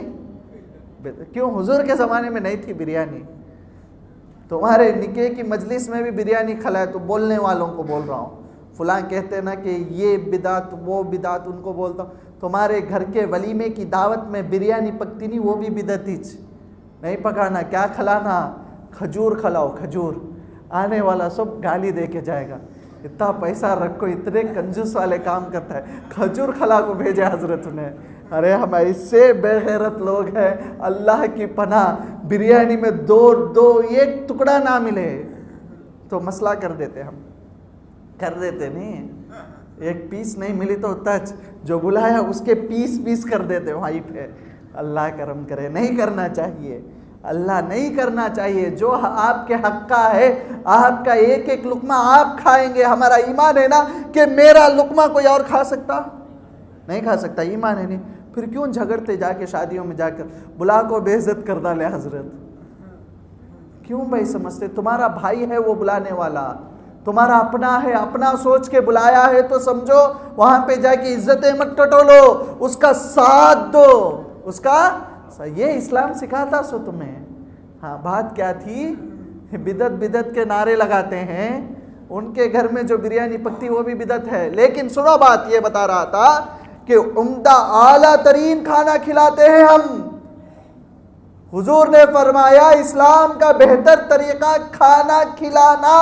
S1: کیوں؟ حضور کے زمانے میں نہیں تھی بریانی، تمہارے نکاح کی مجلس میں بھی بریانی کھلائے تو بولنے والوں کو بول رہا ہوں، فلاں کہتے نا کہ یہ بدعت وہ بدعت، ان کو بولتا ہوں تمہارے گھر کے ولیمے کی دعوت میں بریانی پکتی نہیں، وہ بھی بدعت ہی نہیں پکانا۔ کیا کھلانا؟ کھجور کھلاؤ، کھجور۔ آنے والا سب گالی دے کے جائے گا، اتنا پیسہ رکھو، اتنے کنجوس والے کام کرتا ہے، کھجور کھلا کو بھیجے حضرت نے۔ ارے ہم ایسے بے غیرت لوگ ہیں، اللہ کی پناہ، بریانی میں دو ایک ٹکڑا نہ ملے تو مسئلہ کر دیتے، ہم کر دیتے نہیں، ایک پیس نہیں ملی تو ٹچ، جو بلایا اس کے پیس کر دیتے وہیں پہ۔ اللہ کرم کرے، نہیں کرنا چاہیے، اللہ نہیں کرنا چاہیے۔ جو آپ کے حق کا ہے، آپ کا ایک ایک لقمہ آپ کھائیں گے۔ ہمارا ایمان ہے نا کہ میرا لقمہ کوئی اور کھا سکتا نہیں، کھا سکتا، ایمان ہے نہیں۔ پھر کیوں جھگڑتے جا کے شادیوں میں جا کر بلا کو بے عزت کر ڈالے حضرت؟ کیوں بھائی سمجھتے؟ تمہارا بھائی ہے وہ بلانے والا، تمہارا اپنا ہے، اپنا سوچ کے بلایا ہے تو سمجھو وہاں پہ جا کے عزتیں مت ٹٹولو، اس کا ساتھ دو، اس کا یہ اسلام سکھاتا سو تمہیں. ہاں بات کیا تھی؟ بدعت کے نعرے لگاتے ہیں. ان کے گھر میں جو بریانی پکتی وہ بھی بدعت ہے. لیکن سنو بات یہ بتا رہا تھا کہ عمدہ اعلیٰ ترین کھانا کھلاتے ہیں ہم. حضور نے فرمایا اسلام کا بہتر طریقہ کھانا کھلانا،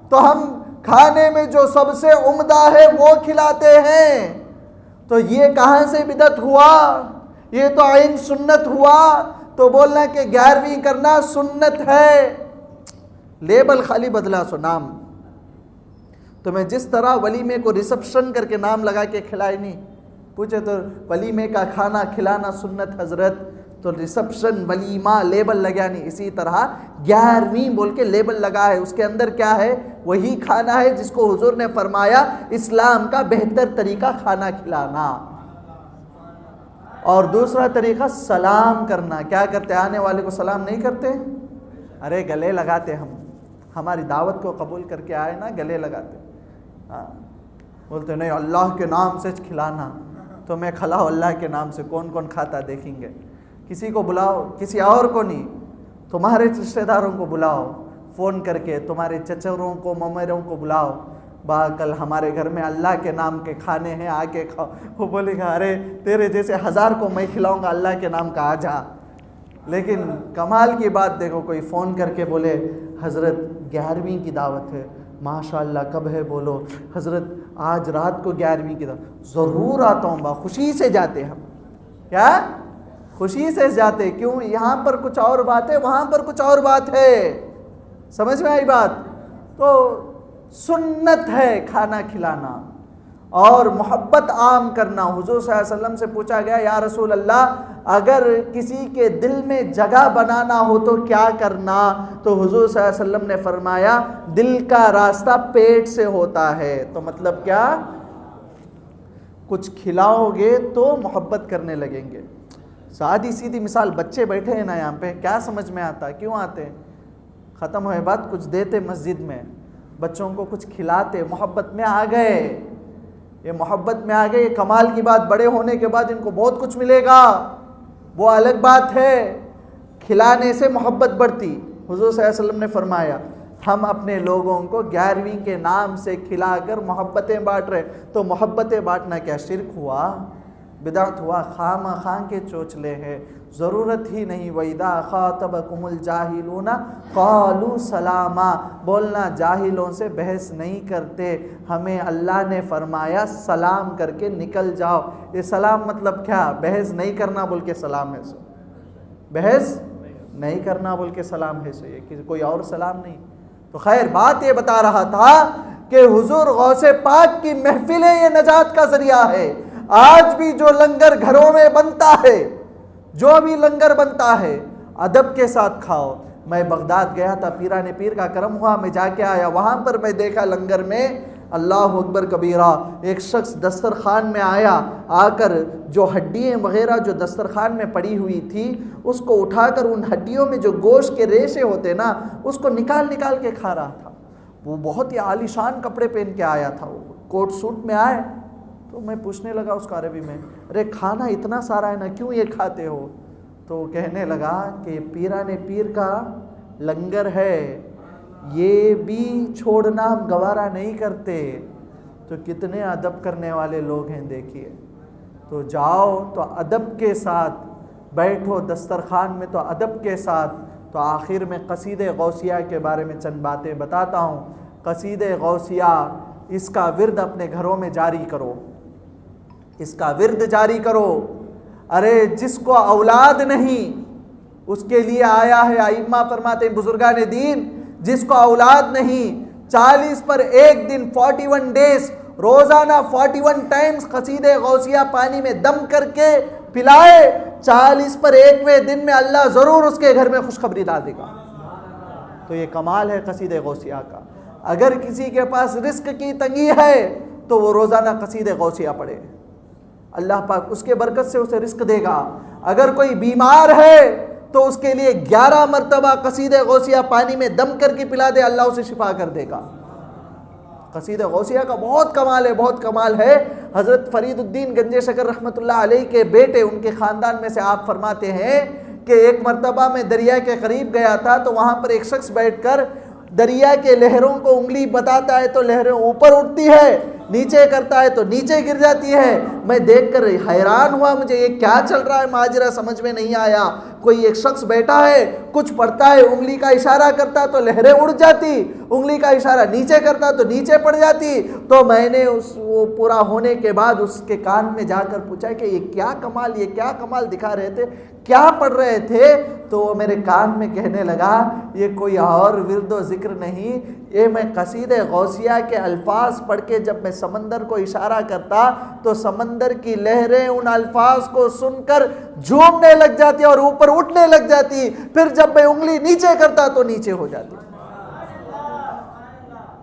S1: تو ہم کھانے میں جو سب سے عمدہ ہے وہ کھلاتے ہیں. تو یہ کہاں سے بدعت ہوا؟ یہ تو عین سنت ہوا. تو بولنا کہ 11ویں کرنا سنت ہے، لیبل خالی بدلا سو نام. تو میں جس طرح ولیمے کو ریسپشن کر کے نام لگا کے کھلائے نہیں، پوچھے تو ولیمے کا کھانا کھلانا سنت حضرت، تو ریسپشن ولیمہ لیبل لگا نہیں. اسی طرح 11ویں بول کے لیبل لگا ہے، اس کے اندر کیا ہے؟ وہی کھانا ہے جس کو حضور نے فرمایا اسلام کا بہتر طریقہ کھانا کھلانا. اور دوسرا طریقہ سلام کرنا. کیا کرتے؟ آنے والے کو سلام نہیں کرتے؟ ارے گلے لگاتے. ہماری دعوت کو قبول کر کے آئے نا، گلے لگاتے. بولتے نہیں اللہ کے نام سے کھلانا. تو میں کھلاؤ اللہ کے نام سے، کون کون کھاتا دیکھیں گے. کسی کو بلاؤ، کسی اور کو نہیں، تمہارے رشتہ داروں کو بلاؤ فون کر کے، تمہارے چچروں کو ممیروں کو بلاؤ، کل ہمارے گھر میں اللہ کے نام کے کھانے ہیں، آ کے کھاؤ. وہ بولے گا ارے تیرے جیسے 1000 کو میں کھلاؤں گا، اللہ کے نام کا آ جا. لیکن کمال کی بات دیکھو، کوئی فون کر کے بولے حضرت 11ویں کی دعوت ہے. ماشاء اللہ کب ہے؟ بولو حضرت آج رات کو 11ویں کی دعوت. ضرور آتا ہوں با. خوشی سے جاتے ہم. کیا خوشی سے جاتے؟ کیوں؟ یہاں پر کچھ اور بات ہے، وہاں پر کچھ اور بات ہے. سمجھ میں آئی بات؟ تو سنت ہے کھانا کھلانا اور محبت عام کرنا. حضور صلی اللہ علیہ وسلم سے پوچھا گیا یا رسول اللہ اگر کسی کے دل میں جگہ بنانا ہو تو کیا کرنا؟ تو حضور صلی اللہ علیہ وسلم نے فرمایا دل کا راستہ پیٹ سے ہوتا ہے. تو مطلب کیا؟ کچھ کھلاؤ گے تو محبت کرنے لگیں گے. سادی سیدھی مثال، بچے بیٹھے ہیں نا یہاں پہ، کیا سمجھ میں آتا؟ کیوں آتے ہیں؟ ختم ہوئے بات کچھ دیتے مسجد میں، بچوں کو کچھ کھلاتے، محبت میں آ گئے. یہ محبت میں آ گئے. یہ کمال کی بات، بڑے ہونے کے بعد ان کو بہت کچھ ملے گا، وہ الگ بات ہے. کھلانے سے محبت بڑھتی. حضور صلی اللہ علیہ وسلم نے فرمایا ہم اپنے لوگوں کو 11ویں کے نام سے کھلا کر محبتیں بانٹ رہے. تو محبتیں بانٹنا کیا شرک ہوا؟ بدعت ہوا؟ خام خان کے چوچلے ہیں، ضرورت ہی نہیں. وَإِذَا خَاطَبَكُمُ الْجَاهِلُونَ قَالُوا سَلَامًا. بولنا جاہلوں سے بحث نہیں کرتے. ہمیں اللہ نے فرمایا سلام کر کے نکل جاؤ. یہ سلام مطلب کیا؟ بحث نہیں کرنا بول کے سلام ہے سو. بحث نہیں کرنا بول کے سلام ہے سو. یہ کوئی اور سلام نہیں. تو خیر بات یہ بتا رہا تھا کہ حضور غوث پاک کی محفلیں یہ نجات کا ذریعہ ہے. آج بھی جو لنگر گھروں میں بنتا ہے، جو بھی لنگر بنتا ہے، ادب کے ساتھ کھاؤ. میں بغداد گیا تھا، پیران پیر کا کرم ہوا، میں جا کے آیا. وہاں پر میں دیکھا لنگر میں اللہ اکبر کبیرہ، ایک شخص دسترخوان میں آیا، آ کر جو ہڈیاں وغیرہ جو دسترخوان میں پڑی ہوئی تھی اس کو اٹھا کر ان ہڈیوں میں جو گوشت کے ریشے ہوتے نا اس کو نکال نکال کے کھا رہا تھا. وہ بہت ہی عالی شان کپڑے پہن کے آیا تھا، وہ کوٹ سوٹ میں آئے. تو میں پوچھنے لگا اس کو عربی میں، ارے کھانا اتنا سارا ہے نا، کیوں یہ کھاتے ہو؟ تو وہ کہنے لگا کہ پیران پیر کا لنگر ہے، یہ بھی چھوڑنا ہم گوارا نہیں کرتے. تو کتنے ادب کرنے والے لوگ ہیں دیکھیے. تو جاؤ تو ادب کے ساتھ بیٹھو دسترخوان میں، تو ادب کے ساتھ. تو آخر میں قصید غوثیہ کے بارے میں چند باتیں بتاتا ہوں. قصید غوثیہ، اس کا ورد اپنے گھروں میں جاری کرو، اس کا ورد جاری کرو. ارے جس کو اولاد نہیں اس کے لیے آیا ہے. ائمہ فرماتے ہیں بزرگان دین، جس کو اولاد نہیں 40 پر ایک دن 41 ڈیز روزانہ 41 ٹائمز قصید غوثیہ پانی میں دم کر کے پلائے، 40 پر ایکویں دن میں اللہ ضرور اس کے گھر میں خوشخبری لا دے گا. تو یہ کمال ہے قصید غوثیہ کا. اگر کسی کے پاس رزق کی تنگی ہے تو وہ روزانہ قصید غوثیہ پڑھے، اللہ پاک اس کے برکت سے اسے رزق دے گا. اگر کوئی بیمار ہے تو اس کے لیے 11 مرتبہ قصید غوثیہ پانی میں دم کر کے پلا دے، اللہ اسے شفا کر دے گا. قصیدہ غوثیہ کا بہت کمال ہے، بہت کمال ہے۔ حضرت فرید الدین گنج شکر رحمۃ اللہ علیہ کے بیٹے، ان کے خاندان میں سے آپ فرماتے ہیں کہ ایک مرتبہ میں دریا کے قریب گیا تھا تو وہاں پر ایک شخص بیٹھ کر دریا کے لہروں کو انگلی بتاتا ہے تو لہریں اوپر اٹھتی ہے، نیچے کرتا ہے تو نیچے گر جاتی ہے۔ میں دیکھ کر حیران ہوا، مجھے یہ کیا چل رہا ہے ماجرا سمجھ میں نہیں آیا۔ کوئی ایک شخص بیٹھا ہے، کچھ پڑھتا ہے، انگلی کا اشارہ کرتا تو لہریں اڑ جاتی، انگلی کا اشارہ نیچے کرتا تو نیچے پڑ جاتی۔ تو میں نے وہ پورا ہونے کے بعد اس کے کان میں جا کر پوچھا کہ یہ کیا کمال دکھا رہے تھے، کیا پڑھ رہے تھے؟ تو وہ میرے کان میں کہنے لگا یہ کوئی اور ورد و ذکر نہیں، یہ میں قصیدہ غوثیہ کے الفاظ پڑھ کے جب میں سمندر کو اشارہ کرتا تو سمندر کی لہریں ان الفاظ کو سن کر جھومنے لگ جاتی اور اوپر اٹھنے لگ جاتی، پھر جب میں انگلی نیچے کرتا تو نیچے ہو جاتی۔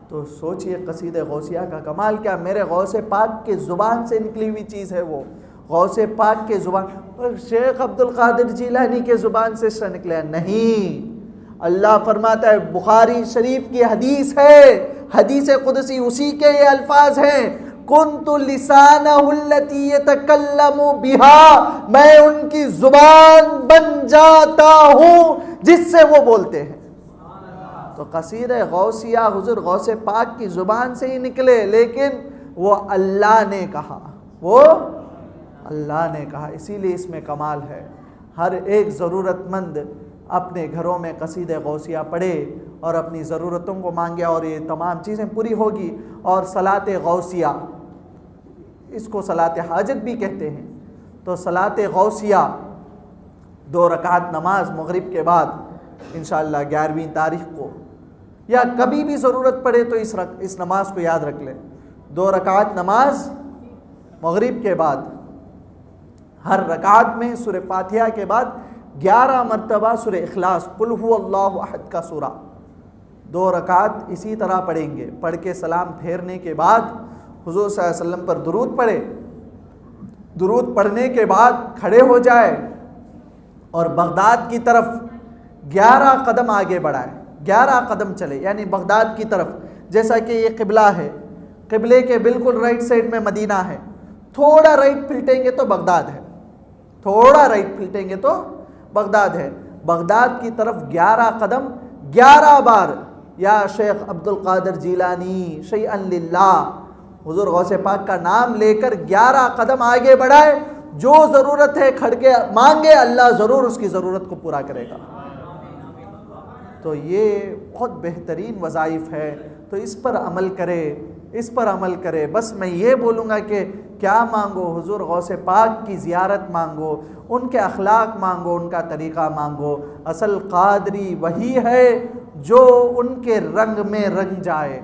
S1: تو سوچئے قصیدہ غوثیہ کا کمال کیا، میرے غوث پاک کی زبان سے نکلی ہوئی چیز ہے وہ، غوث پاک کے زبان، اور شیخ عبد القادر جیلانی کے زبان سے نکلا نہیں۔ اللہ فرماتا ہے، بخاری شریف کی حدیث ہے، حدیث قدسی، اسی کے یہ الفاظ ہیں، کنت لسانہ التی یتکلم بہا، میں ان کی زبان بن جاتا ہوں جس سے وہ بولتے ہیں۔ تو قصیدہ غوثیہ حضور غوث پاک کی زبان سے ہی نکلے، لیکن وہ اللہ نے کہا، وہ اللہ نے کہا، اسی لیے اس میں کمال ہے۔ ہر ایک ضرورت مند اپنے گھروں میں قصیدہ غوثیہ پڑھے اور اپنی ضرورتوں کو مانگے اور یہ تمام چیزیں پوری ہوگی۔ اور صلاۃ غوثیہ، اس کو صلاۃ حاجت بھی کہتے ہیں۔ تو صلاۃ غوثیہ 2 رکعت نماز مغرب کے بعد انشاءاللہ 11ویں تاریخ کو، یا کبھی بھی ضرورت پڑے تو اس نماز کو یاد رکھ لیں، 2 رکعت نماز مغرب کے بعد ہر رکعت میں سورہ فاتحہ کے بعد 11 مرتبہ سورہ اخلاص قل هو اللہ احد کا سورہ 2 رکعت اسی طرح پڑھیں گے۔ پڑھ کے سلام پھیرنے کے بعد حضور صلی اللہ علیہ وسلم پر درود پڑھے، درود پڑھنے کے بعد کھڑے ہو جائے اور بغداد کی طرف 11 قدم آگے بڑھائے، 11 قدم چلے، یعنی بغداد کی طرف، جیسا کہ یہ قبلہ ہے، قبلے کے بالکل رائٹ سائڈ میں مدینہ ہے، تھوڑا رائٹ پلٹیں گے تو بغداد ہے، تھوڑا رائٹ پلٹیں گے تو بغداد ہے۔ بغداد کی طرف 11 قدم 11 بار یا شیخ عبد القادر جیلانی شیئا للہ، حضور غوث پاک کا نام لے کر 11 قدم آگے بڑھائے، جو ضرورت ہے کھڑ کے مانگے، اللہ ضرور اس کی ضرورت کو پورا کرے گا۔ تو یہ بہت بہترین وظائف ہے، تو اس پر عمل کرے، اس پر عمل کرے۔ بس میں یہ بولوں گا کہ کیا مانگو، حضور غوث پاک کی زیارت مانگو، ان کے اخلاق مانگو، ان کا طریقہ مانگو۔ اصل قادری وہی ہے جو ان کے رنگ میں رنگ جائے،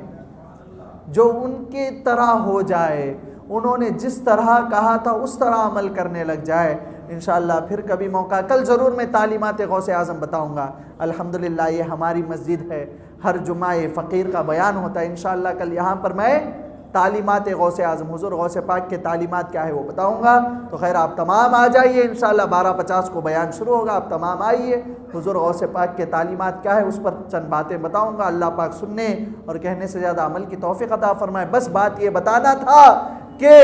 S1: جو ان کے طرح ہو جائے، انہوں نے جس طرح کہا تھا اس طرح عمل کرنے لگ جائے۔ انشاءاللہ پھر کبھی موقع، کل ضرور میں تعلیمات غوث اعظم بتاؤں گا۔ الحمدللہ یہ ہماری مسجد ہے، ہر جمعہ فقیر کا بیان ہوتا ہے۔ انشاءاللہ کل یہاں پر میں تعلیمات غوث اعظم، حضور غوث پاک کے تعلیمات کیا ہے وہ بتاؤں گا۔ تو خیر آپ تمام آ جائیے، انشاءاللہ 12:50 کو بیان شروع ہوگا، آپ تمام آئیے۔ حضور غوث پاک کے تعلیمات کیا ہے اس پر چند باتیں بتاؤں گا۔ اللہ پاک سننے اور کہنے سے زیادہ عمل کی توفیق عطا فرمائے۔ بس بات یہ بتانا تھا کہ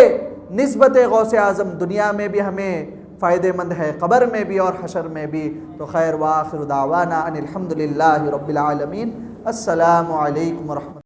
S1: نسبت غوث اعظم دنیا میں بھی ہمیں فائدہ مند ہے، قبر میں بھی اور حشر میں بھی۔ تو خیر وآخر دعوانا ان الحمدللہ رب العالمین۔ السلام علیکم ورحمۃ اللہ۔